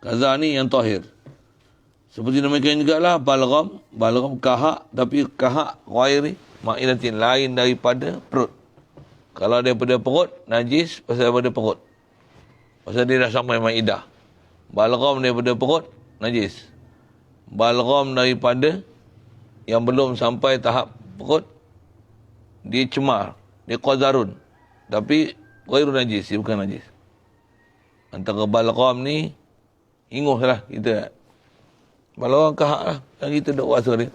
Kaza ni yang tahir. Seperti demikian jugalah balgham kahak, tapi kahak ghairi ma'idatin, lain daripada perut. Kalau daripada perut, najis pasal daripada perut. Pasal dia dah sampai ma'idah. Balgham daripada perut, najis. Balgham daripada yang belum sampai tahap perut, dia cemar, dia qadarun. Tapi ghairu najis, dia bukan najis. Antara balgham ni, inguh lah kita. Balgham kahak lah, yang kita duk rasa dia.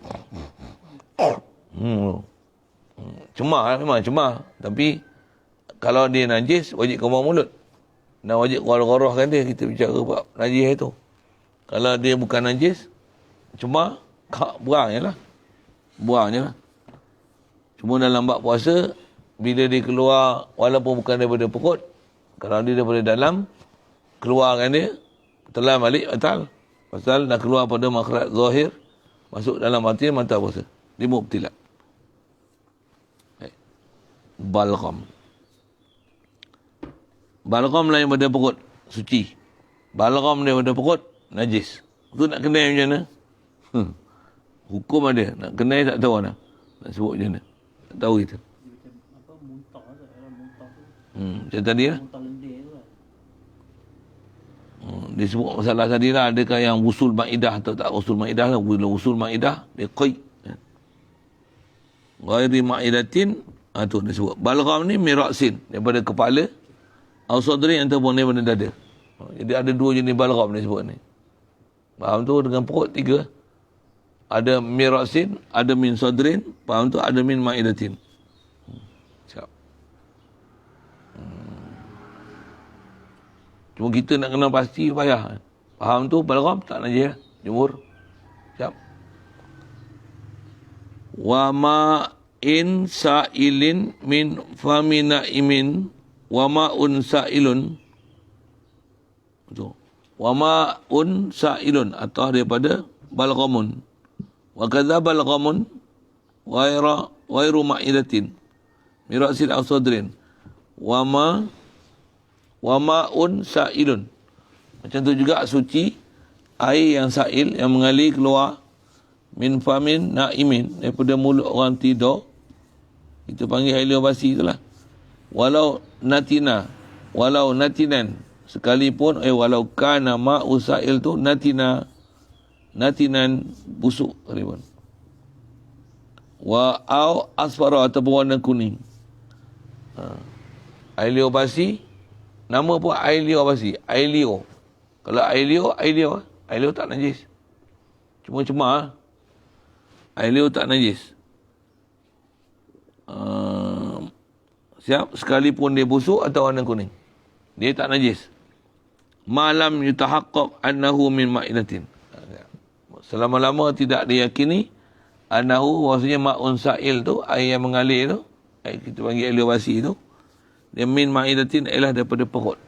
Cemar lah, memang cemar. Tapi, kalau dia najis, wajib kemar mulut. Dan wajib gharah-gharahkan dia, kita bicara bab najis itu. Kalau dia bukan najis, cuma buang je lah. Buang je lah. Cuma dalam bab puasa, bila dia keluar, walaupun bukan daripada perut, kalau dia daripada dalam, keluarkan dia, telan balik, batal. Pasal dah keluar pada makhraj zahir, masuk dalam batin, mantap puasa. Dia mubtilat. Balgham. Balgham lain daripada perut, suci. Balgham daripada perut, najis. Itu nak kenal macam mana? Hukum ada. Nak kenal tak tahu mana. Nak sebut macam mana. Tak tahu kita.
Apa, muntah tu. Muntah tu.
Macam tadi lah.
Muntah lendir tu lah.
Dia sebut masalah tadi lah. Adakah yang usul ma'idah atau tak usul ma'idah lah. Bila usul ma'idah, dia qaid. Ghairi ma'idatin, tu dia sebut. Balgham ni miraksin. Daripada kepala. Al-sadri ataupun daripada dada. Jadi ada dua jenis balgham dia sebut ni. Faham tu dengan perut tiga. Ada miraksin, ada min sadrin, faham tu, ada min ma'idatin. Siap. Cuma kita nak kena pasti payah. Faham tu, balgham tak najis, jumhur. Siap. Wa ma'in sa'ilin min famina imin wa ma'un sa'ilun. Betul. Wa ma'un sa'ilun atau daripada balghamun. Wa kadza balghamun ghairu ma'idatin. Mirasil aw sadrin. Wa ma'un sa'ilun. Macam tu juga suci air yang sa'il yang mengalir keluar min famin na'imin daripada mulut orang tidur. Itu panggil air liur basi itulah. Walau natinan sekalipun walau kana ma'u sa'il tu natinan busuk sekalipun. Wa au asfara ataupun warna kuning. Air liur basi, nama pun air liur basi, air liur. Kalau air liur tak najis. Cuma cemar. Air liur tak najis. Siap, sekalipun dia busuk atau warna kuning, dia tak najis. Malam yutahaqqaq annahu min ma'idatin. Selama-lama tidak diyakini annahu, maksudnya ma'un sa'il tu, air yang mengalir tu, air kita panggil air liur basi tu, dia min ma'idatin ialah daripada perut.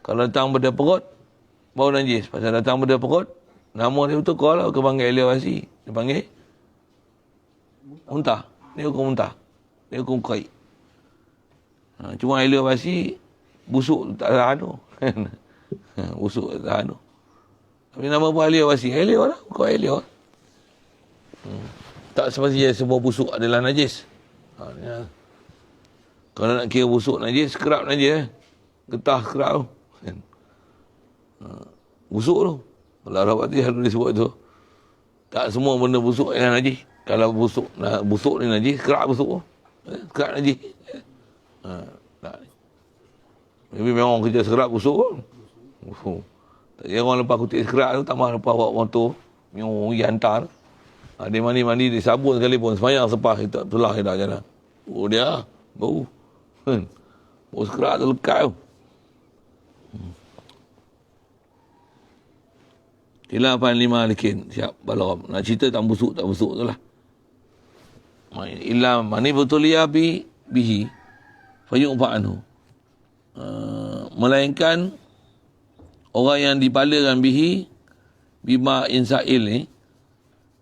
Kalau datang daripada perut baru najis. Pasal datang daripada perut, nama dia betul kalau ke panggil air liur basi, dia panggil muntah. Dia hukum muntah. Dia hukum qaid. Cuma air liur basi busuk tak tahan tu. Busuk tak tahan tu. Tapi nama pun air liur basi. Air liur lah. Bukan air liur. Tak semestinya semua busuk adalah najis. Kalau nak kira busuk najis, kerap najis. Getah kerap tu. Busuk tu. Kalau Rabbati harus disebut tu. Tak semua benda busuk yang najis. Kalau busuk ni najis, kerak busuk tu. Kerak najis. Tak. Tapi memang orang kerja sekerak busuk pun. Tak kira orang lepas kutip sekerak tu, tambah lepas bawa motor, yang pergi hantar. Dia mandi, dia sabun sekalipun. Semayang sepah, kita betulah dia dah jalan. Oh dia, bau. Bau sekerak tu lekat tu. Khilafan lima likin. Siap, balam. Nak cerita tak busuk tu lah. Illa mani betulia bihi fayu'fa anhu. Melainkan orang yang dipalakan bihi bima insa'il ni,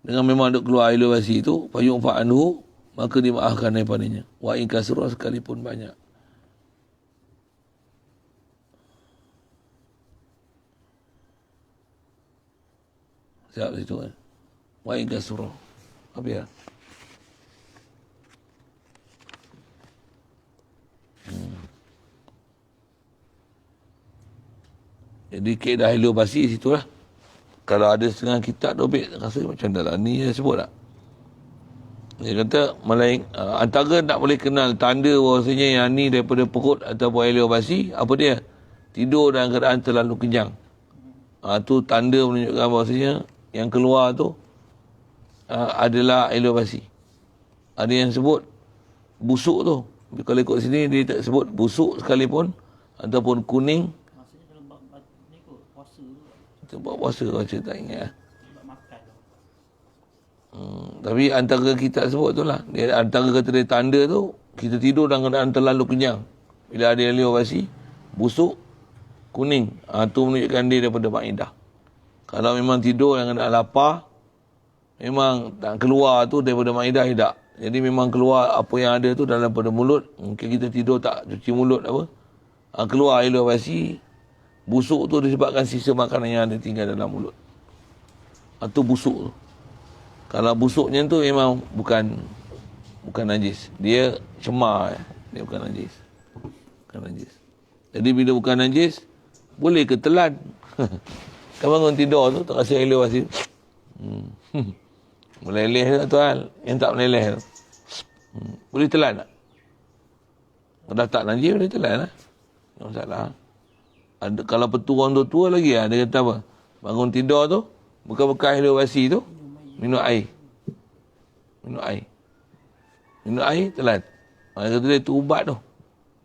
dengan memang duk keluar air liur basi tu, fayu'fa anhu, maka dimaafkan daripadanya. Wa in kasra, sekalipun banyak. Siap situ kan. Wa in kasra. Apa ya? Jadi kaedah air liur basi situlah. Kalau ada setengah kitab dobit, rasa macam dalam ni dia sebut tak? Dia kata antara tak boleh kenal tanda bahawasanya yang ni daripada perut ataupun air liur basi, apa dia? Tidur dalam keadaan terlalu kenyang. Tu tanda menunjukkan bahawasanya yang keluar tu adalah air liur basi. Ada yang sebut busuk tu. Kalau ikut sini dia tak sebut busuk sekalipun ataupun kuning.
Maksudnya kalau ni kot puasa tu.
Kita buat puasa macam tak ingat.
Sebab makan tu.
Tapi antara kita sebut tu lah. Dia, antara kata dia tanda tu, kita tidur dalam keadaan terlalu kenyang. Bila ada air liur basi, busuk, kuning. Tu menunjukkan dia daripada ma'idah. Kalau memang tidur dalam keadaan lapar, memang tak keluar tu daripada ma'idah, tidak. Jadi memang keluar apa yang ada tu dalam pada mulut. Mungkin kita tidur tak cuci mulut apa. Keluar air liur basi. Busuk tu disebabkan sisa makanan yang ada tinggal dalam mulut. Itu busuk tu. Kalau busuknya tu memang bukan najis. Dia cemar. Dia bukan najis. Bukan najis. Jadi bila bukan najis, boleh ke telan. Kau bangun tidur tu, tak rasa air liur basi. Meleleh tu tuan. Yang tak meleleh tu. Boleh telan tak? Kalau dah tak najis, boleh telan lah. Tak masalah. Kalau petua orang tua lagi lah. Dia kata apa? Bangun tidur tu, bekas-bekas air liur basi tu, minum air. Minum air, telan. Dia kata dia tu ubat tu.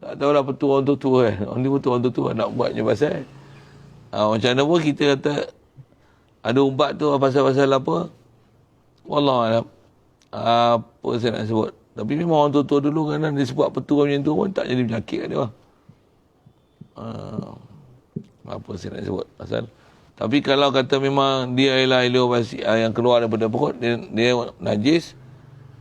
Tak tahulah petua orang tua kan. Orang ni petua orang tua nak buatnya pasal. Macam mana pun kita kata ada ubat tu pasal-pasal apa? Wallahualam. Apa saya nak sebut. Tapi memang orang tua-tua dulu kan dia sebut petua macam tu pun tak jadi penyakit kat dia. apa saya nak sebut pasal. Tapi kalau kata memang dia ialah ileobasi yang keluar daripada perut, dia najis,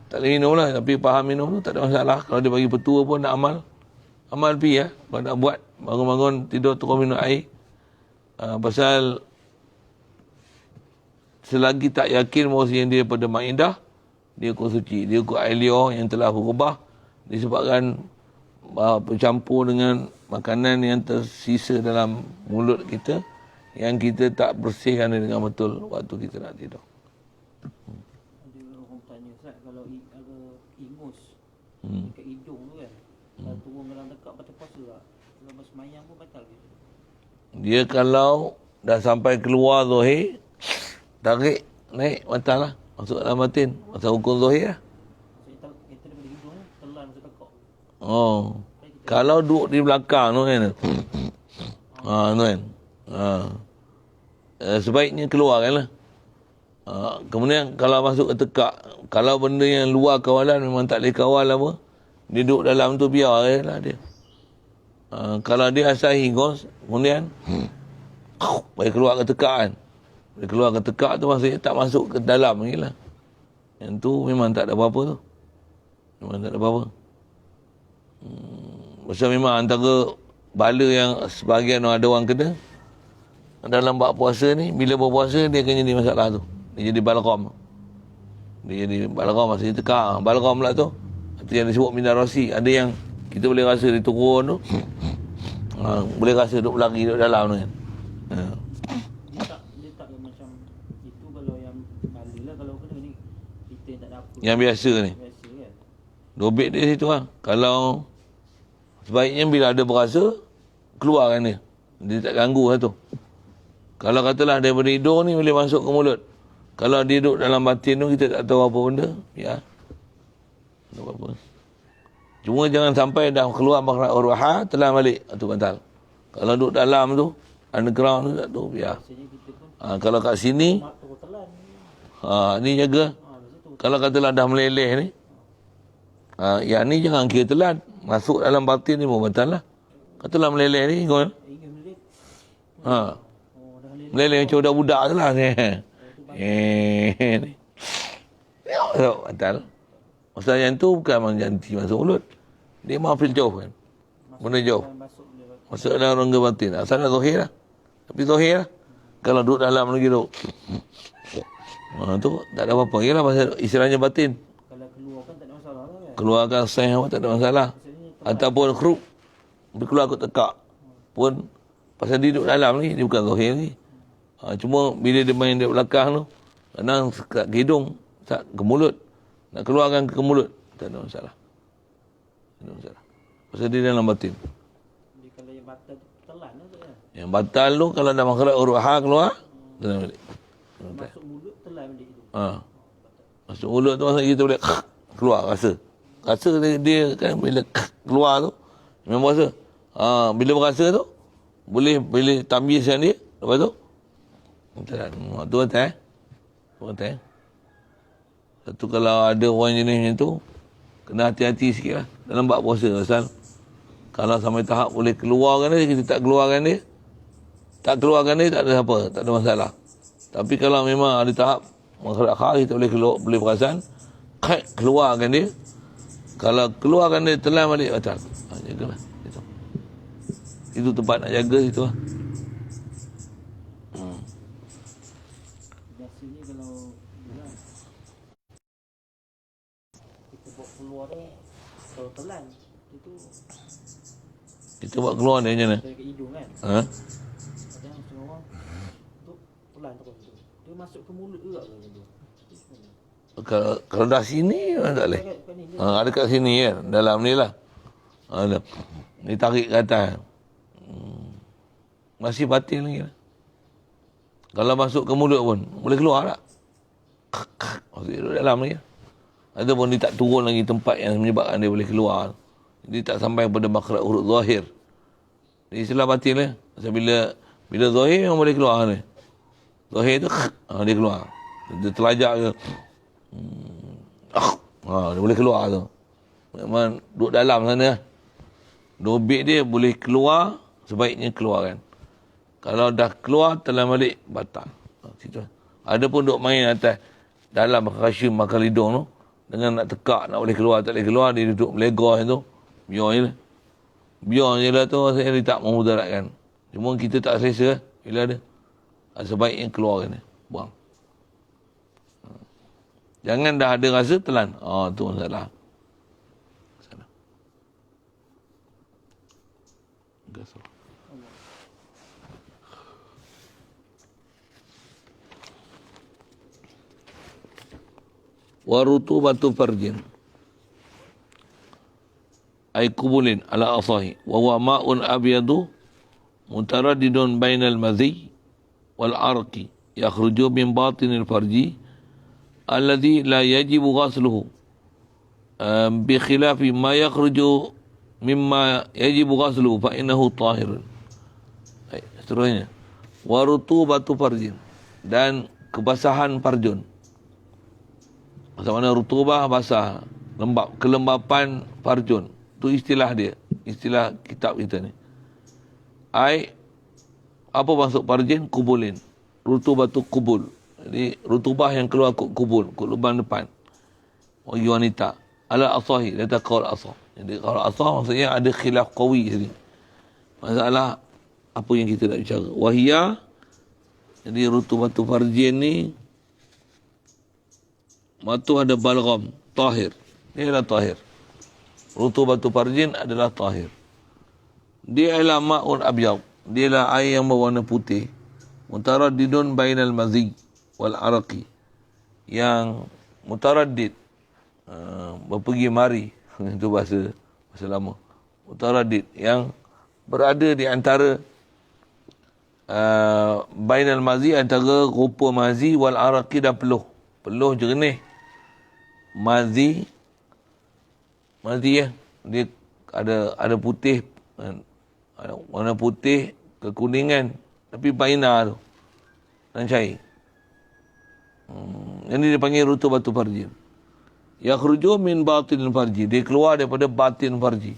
tak boleh minum lah. Tapi faham minum tu tak ada masalah. Kalau dia bagi petua pun nak amal pi ya. Kalau nak buat, bangun-bangun tidur terus minum air. Pasal selagi tak yakin bahawasanya dia pada Maidah, dia hukum suci. Dia hukum air liur yang telah berubah disebabkan bercampur dengan makanan yang tersisa dalam mulut kita, yang kita tak bersihkan dengan betul waktu kita nak tidur.
Ada orang tanya, Ustaz, kalau ada ingus dekat hidung tu kan, kalau turun dalam dekat batal puasa tak? Kalau bersemayang pun batal ke?
Dia kalau dah sampai keluar zahir, tarik, naik, batal lah. Masuk dalam batin. Masuk hukum zahir lah.
Maksudnya kita daripada hidung tu, telan masuk tekak.
Oh. Kalau duduk di belakang tu kan. Tu kan. Sebaiknya keluarkan lah. Kemudian kalau masuk ke tekak, kalau benda yang luar kawalan memang tak boleh kawal apa, dia duduk dalam tu biar lah dia. Kalau dia asal hingus, kemudian boleh keluar ke tekak kan. Boleh keluar ke tekak tu maksudnya tak masuk ke dalam lagi lah. Yang tu memang tak ada apa-apa tu. Memang tak ada apa-apa. Pasal memang antara bala yang sebahagian ada orang kena dalam bab puasa ni, bila berpuasa dia akan jadi masalah tu. Dia jadi balgam. Dia jadi balgam, maksudnya tekak. Balgam pula tu, itu yang disebut minarasi. Ada yang kita boleh rasa dia turun tu. Boleh rasa duduk berlari duduk dalam tu kan.
Dia tak macam itu kalau yang bala lah, kalau kena ni kita yang tak ada apa.
Yang biasa ni.
Biasa kan.
Dobit dia situ lah. Kalau sebaiknya bila ada berasa, keluarkan dia. Dia tak ganggu lah tu. Kalau katalah daripada hidung ni boleh masuk ke mulut. Kalau dia duduk dalam batin tu, kita tak tahu apa benda. Ya. Tak apa-apa. Cuma jangan sampai dah keluar makhluk urwaha, telan balik. Itu batal. Kalau duduk dalam tu, underground tu, tak tahu. Ya.
Biasanya kita pun
Kalau kat sini,
mak turun telan.
ni jaga.
Biasa tu.
Kalau katalah dah meleleh ni, yang ni jangan kira telan. Masuk dalam batin ni pun batal lah. Katalah meleleh ni, kau kan?
Ingin melit.
Ha.
Oh, dah melit.
Meleleh macam budak-budak tu lah ni. Ni. Tengok, batal. Masalah yang tu bukan memang janti masuk mulut. Dia mahfil jauh kan. Benda jauh.
Masuk dia.
Masuk dalam rongga batin. Asal dah zahir lah. Tapi zahir lah. Kalau duduk dalam lagi tu. Tu tak ada apa-apa. Yalah pasal istilahnya batin.
Kalau keluarkan tak ada masalah lah kan.
Keluarkan sah apa tak ada masalah. Ataupun khrub. Keluar kot tekak. Pun pasal dia duduk dalam ni. Dia bukan zahir ni. Cuma bila dia main di belakang tu. Kadang ke hidung. Ke mulut. Nak keluarkan ke mulut. Tak ada masalah. Tak ada masalah. Pasal dia dalam batin.
Jadi kalau yang batal tu telan lah tu kan.
Yang batal tu kalau dah makhluk urwaha keluar. Telan balik.
Masuk mulut telan balik tu.
Masuk mulut tu maksudnya kita boleh keluar rasa. Rasa dia kan bila keluar tu. Memang berasa. Bila berasa tu. Boleh tambisan dia. Lepas tu. Telan. Tu batal. Tu batal. Satu kalau ada orang jenis macam tu, kena hati-hati sikit lah dalam bab puasa. Pasal kalau sampai tahap boleh keluarkan dia, kita tak keluarkan dia. Tak keluarkan dia, tak ada apa, tak ada masalah. Tapi kalau memang ada tahap makhluk akhir, kita boleh perasan, keluarkan dia. Kalau keluarkan dia, telan balik, batal. Jagalah. Itu tempat nak jaga situ lah.
Biasanya kalau bulan kita buat keluar tu, kalau telan itu
Kita buat keluar dia macam mana?
dari ke hidung kan.
Ha?
Kadang setengah orang tu telan terus tu. Dia masuk ke mulut juga ke macam tu.
Kalau dah sini, tak boleh.
Kat ni dia
Ada kat sini kan, dalam ni lah. Ni tarik ke atas. Masih batin lagi lah. Kalau masuk ke mulut pun, boleh keluar tak? Masuk duduk dalam ni lah. Ataupun dia tak turun lagi tempat yang menyebabkan dia boleh keluar. Dia tak sampai pada makhraj huruf zahir. Dia istilah batin lah. Sebab bila zahir memang boleh keluar ni. Zahir tu, dia keluar. Dia terlajak ke. Dia boleh keluar tu. Memang duduk dalam sana. Dobit dia boleh keluar sebaiknya keluarkan. Kalau dah keluar, telan balik, batal. Situ. Ada pun duk main atas dalam kalsium makan hidung tu, dengan nak tekak, nak boleh keluar, tak boleh keluar, dia duduk melegah tu, biar je lah. Biar je lah tu, saya dia tak memudaratkan. Cuma kita tak selesa bila ada. Sebaiknya keluarkan dia, buang. Jangan dah ada rasa, telan. Tu masalah. Warutubatu farjin ay kubulin ala asahi wa huwa ma'un abyadu mutaraddidun bainal madhi wal arqi yakhruju min batinil farji alladhi la yajibu ghasluhu bi khilafi ma yakhruju mimma yajibu ghasluhu fa innahu tahirun. Seterusnya, warutubatu farjin, dan kebasahan farjun. Maksud mana rutubah, basah, lembab, kelembapan farjun. Itu istilah dia, istilah kitab kita ni. Apa maksud farjin? Kubulin. Rutubah tu kubul. Jadi rutubah yang keluar kubul, lubang depan. Bagi wanita. Ala asahi, dia tak qaul asah. Jadi qaul asah maksudnya ada khilaf qawi sini. Masalah apa yang kita nak bicara. Wahia, jadi rutubah tu farjin ni, matu ada balgham, tahir. Dia adalah tahir. Rutubatu farjin adalah tahir. Dia adalah ma'un abyad. Dia adalah air yang berwarna putih. Mutaraddidun bainal madhi wal araqi. Yang mutaraddid, berpergi mari. Itu bahasa lama. Mutaraddid, yang berada di antara bainal madhi, antara rupa madhi wal araqi dan peluh. Peluh jernih. Madhi ya, dia ada putih, ada warna putih, kekuningan, tapi baina tu, dan cair. Ini dia panggil rutubatu farji. Yakhruju min batin farji, dia keluar daripada batin farji.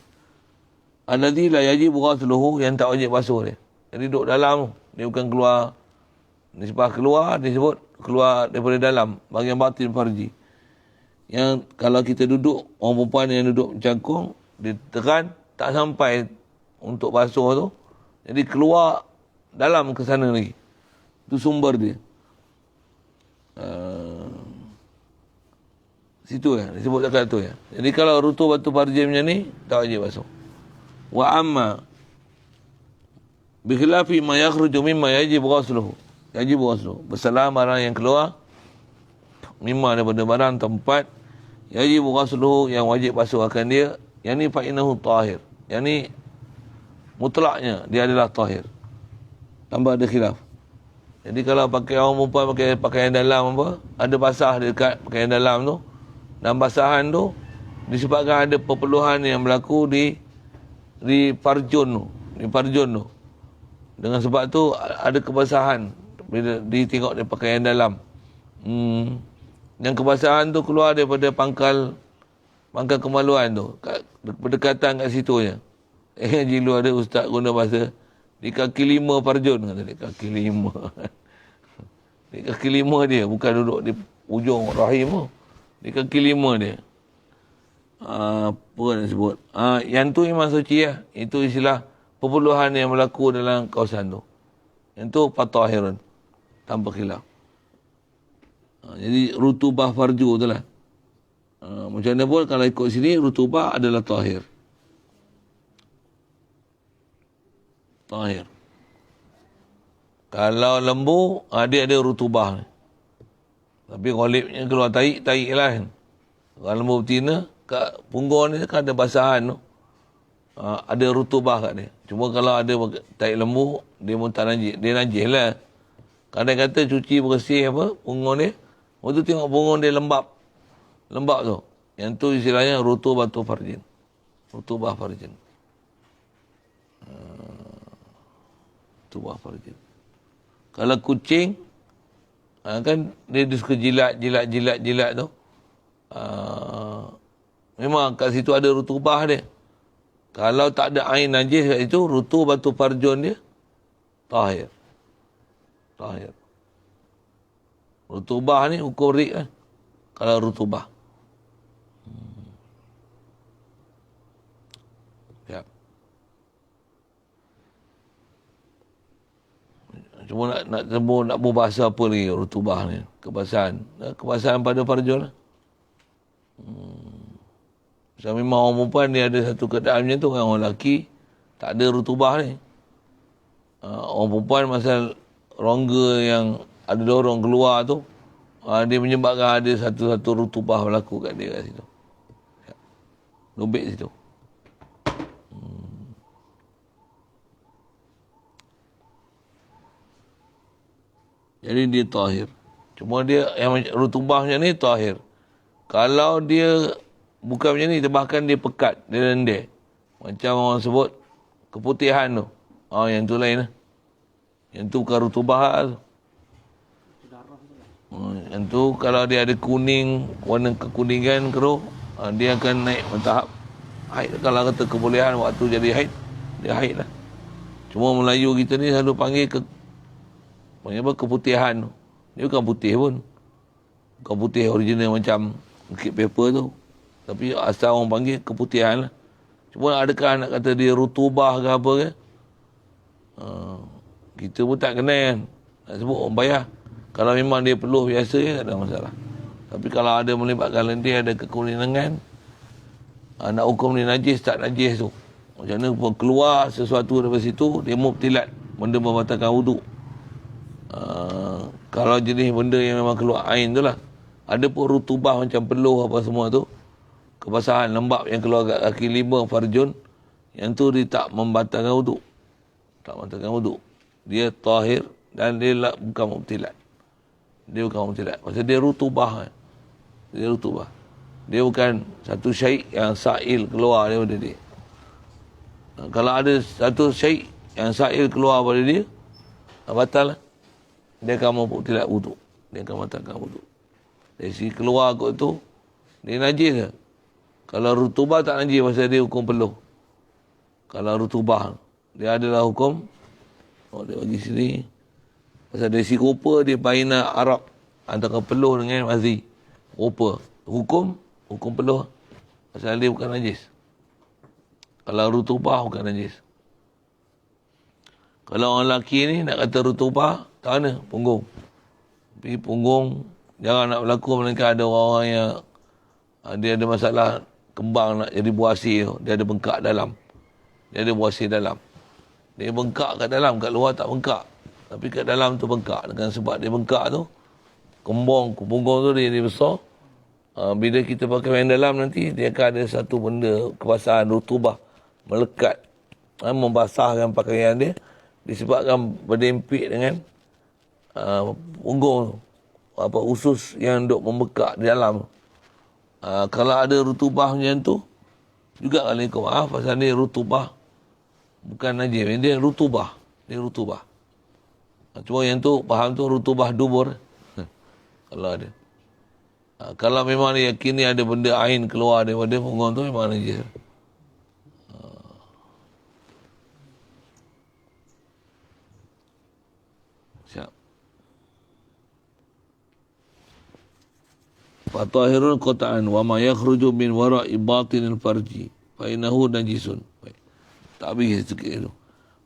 Alladhi la yajibu ghasluhu, yang tak wajib basuh dia. Jadi duduk dalam, dia bukan keluar, nisbah keluar, disebut keluar daripada dalam, bahagian batin farji. Yang kalau kita duduk, orang perempuan yang duduk cangkung, dia tekan, tak sampai untuk basuh tu. Jadi keluar dalam ke sana lagi. Itu sumber dia. Situ ya, disebut dekat tu ya. Jadi kalau rutubatu farji macam ni, tak wajib basuh. Wa amma bi khilafi ma yakhruju mimma yajibu ghasluhu. Yajibu ghasluhu. Bersalah barang yang keluar mimma daripada barang tempat yajibu ghasluhu, yang wajib basuh akan dia. Yang ni fa innahu tahir. Yang ni mutlaknya dia adalah tahir. Tambah ada khilaf. Jadi kalau pakai orang perempuan pakai pakaian dalam apa, ada basah dekat pakaian dalam tu, dan basahan tu disebabkan ada perpeluhan yang berlaku di farjun tu. Dengan sebab tu ada kebasahan bila ditengok di pakaian dalam. Yang kebasahan tu keluar daripada pangkal kemaluan tu, berdekatan kat situ je. Jilu ada ustaz guna bahasa di kaki 5 farjun, kata dia, kaki 5. Di kaki 5 dia, bukan duduk di ujung rahim tu. Di kaki 5 dia. Apa nak sebut? Yang tu memang suci lah. Itu istilah perpuluhan yang berlaku dalam kawasan tu. Yang tu fatahirun, tanpa khilaf. Jadi rutubah farju tu lah. Macam mana pun kalau ikut sini, rutubah adalah tahir. Tahir. Kalau lembu, dia ada rutubah ni. Tapi ghalibnya keluar taik lah kan. Kalau lembu betina, kat punggung ni kan ada basahan tu. Ada rutubah kat dia. Cuma kalau ada taik lembu, dia pun tak najis. Dia najis lah. Kadang kata cuci bersih apa, punggung dia. Waktu tengok punggung dia lembab tu. Yang tu istilahnya rutubatu farjin. Rutubah farjin. Rutubah farjin. Kalau kucing, kan dia suka jilat tu. Memang kat situ ada rutubah dia. Kalau tak ada ain najis kat itu, rutubah tu farjun dia, tahir. Tahir. Rutubah ni hukum rik kan. Kalau rutubah. Ya. Cuma nak berbahasa apa lagi rutubah ni. Kebasahan. Kebasahan pada farjun lah. Macam memang orang perempuan dia ada satu keadaan macam tu. Orang lelaki tak ada rutubah ni. Orang perempuan pasal rongga yang ada dorong keluar tu, dia menyebabkan ada satu-satu rutubah berlaku kat dia kat situ. Lubik situ. Jadi dia tahir. Cuma dia yang rutubah macam ni tahir. Kalau dia bukan macam ni, bahkan dia pekat, dia rendah. Macam orang sebut keputihan tu. Yang tu lain lah. Yang tu bukan rutubah tu. Yang tu kalau dia ada kuning, warna kekuningan keruh, dia akan naik bertahap haid. Kalau kata kebolehan waktu jadi haid, dia haid lah. Cuma Melayu kita ni selalu panggil keputihan tu. Dia bukan putih pun. Bukan putih original macam bukit paper tu. Tapi asal orang panggil keputihan lah. Cuma adakah nak kata dia rutubah ke apa ke? Kita pun tak kenal kan. Nak sebut orang payah. Kalau memang dia peluh biasa ya, tak ada masalah. Tapi kalau ada melibatkan lendir, ada kekuningan, nak hukum ni najis tak najis tu. Macam mana pun keluar sesuatu daripada situ, dia mubtilat. Benda membatalkan wuduk. Kalau jenis benda yang memang keluar ain tu lah. Ada pun rutubah macam peluh apa semua tu. Kebasahan lembab yang keluar kat kaki lima farjun. Yang tu dia tak membatalkan wuduk. Tak membatalkan wuduk. Dia tahir dan dia bukan mubtilat. Dia bukan mubtilat. Maksudnya dia rutubah. Dia rutubah. Dia bukan satu syait yang sa'il keluar daripada dia. Kalau ada satu syait yang sa'il keluar daripada dia, batal lah. Dia akan mubtilat wuduk. Dia akan batalkan wuduk. Dari segi keluar kot tu, dia najis ke? Kalau rutubah tak najis pasal dia hukum peluh. Kalau rutubah, dia adalah hukum, dia bagi sini, pasal dari segi rupa dia baina Arab antara peluh dengan mazi. Rupa. Hukum peluh. Pasal dia bukan najis. Kalau rutubah bukan najis. Kalau orang lelaki ni nak kata rutubah, tak mana? Punggung. Tapi punggung jangan nak berlaku melainkan ada orang-orang yang dia ada masalah kembang nak jadi buasi tu. Dia ada bengkak dalam. Dia ada buasi dalam. Dia bengkak kat dalam, kat luar tak bengkak. Tapi kat dalam tu bengkak. Dengan sebab dia bengkak tu, punggung tu dia besar. Bila kita pakai yang dalam nanti, dia akan ada satu benda, kebasahan rutubah, melekat. Membasahkan pakaian dia, disebabkan berdempik dengan punggung tu. Usus yang duk membekak di dalam. Kalau ada rutubah macam tu, juga alaikum maaf, pasal dia rutubah. Bukan najis, dia rutubah. Dia rutubah. Cuma yang tu, faham tu rutubah dubur. Kalau ada. Kalau memang dia yakini ada benda ain keluar daripada punggung tu, memang najis. Siap. Fatahirun qata'an wa ma yakhruju min wara'i batinil farji fa innahu najisun. Tak habis sikit tu.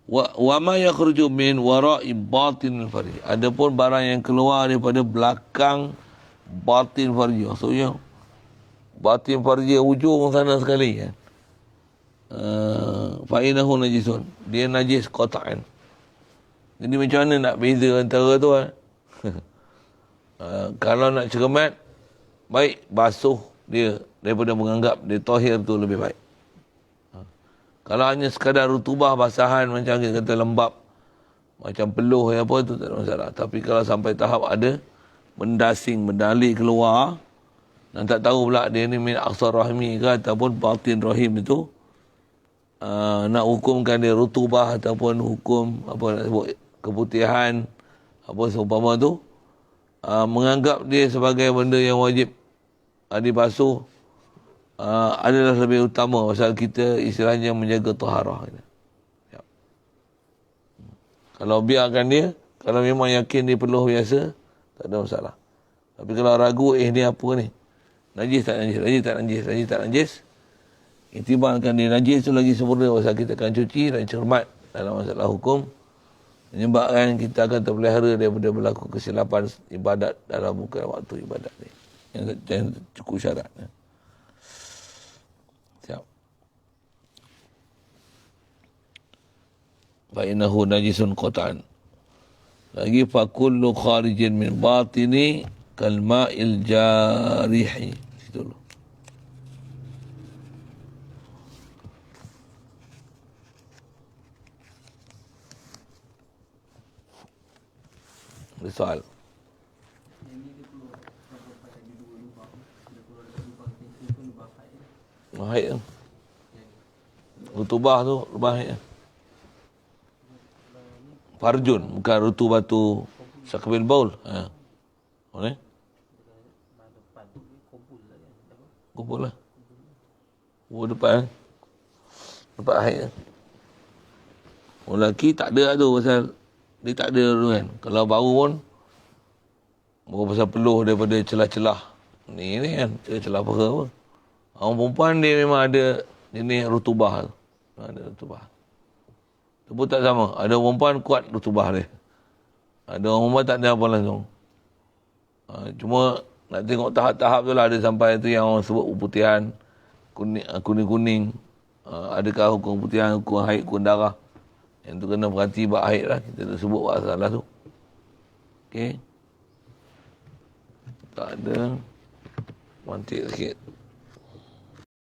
Wa ma yakhruju min wara'i batinil farji. Adapun barang yang keluar daripada belakang batin farji. Maksudnya batin farji ujung sana sekali kan. Fa innahu najisun. Dia najis qata'an. Jadi macam mana nak beza antara tu kan? Kalau nak cermat, baik basuh dia daripada menganggap dia tahir tu lebih baik. Kalau hanya sekadar rutubah basahan macam kita kata lembab, macam peluh apa tu tak ada masalah. Tapi kalau sampai tahap ada mendasing, mendali keluar, dan tak tahu pula dia ni min aqsar rahmi ke ataupun batin rahim itu, nak hukumkan dia rutubah ataupun hukum apa nak sebut keputihan apa seumpama tu, menganggap dia sebagai benda yang wajib dibasuh, adalah lebih utama pasal kita istilahnya menjaga taharah. Ya. Kalau biarkan dia, kalau memang yakin dia peluh biasa, tak ada masalah. Tapi kalau ragu, ni apa ni? Najis tak najis, najis tak najis, najis tak najis. Iktibarkan dia najis tu lagi sempurna pasal kita akan cuci dan cermat dalam masalah hukum. Menyebabkan kita akan terpelihara daripada berlaku kesilapan ibadat dalam bukan waktu ibadat ni. Yang cukup syarat. Siap. Fa'innahu najisun qat'an. Lagi fakullu kharijin min batini kalma'il jarihi. Situ dulu. Ada soal. Haid tu. Rutubah tu, rubah haid. Farjun, bukan rutubatu sakbil baul. Boleh? Kumpul lah. Depan. Depan haid. Orang lelaki tak ada tu pasal dia tak ada tu kan. Kalau baru pun bukan pasal peluh daripada celah-celah. Ni kan, celah-celah apa apa. Orang perempuan dia memang ada jenis rutubah tu. Ada rutubah. Itu pun tak sama. Ada orang perempuan kuat rutubah dia. Ada orang perempuan tak ada apa langsung. Cuma nak tengok tahap-tahap tu lah. Ada sampai tu yang orang sebut puputihan, kuning-kuning. Adakah hukum puputihan, hukum haid, hukum darah. Yang tu kena berhati bak haid lah. Kita tak sebut masalah tu. Okey. Tak ada. Mantik sikit.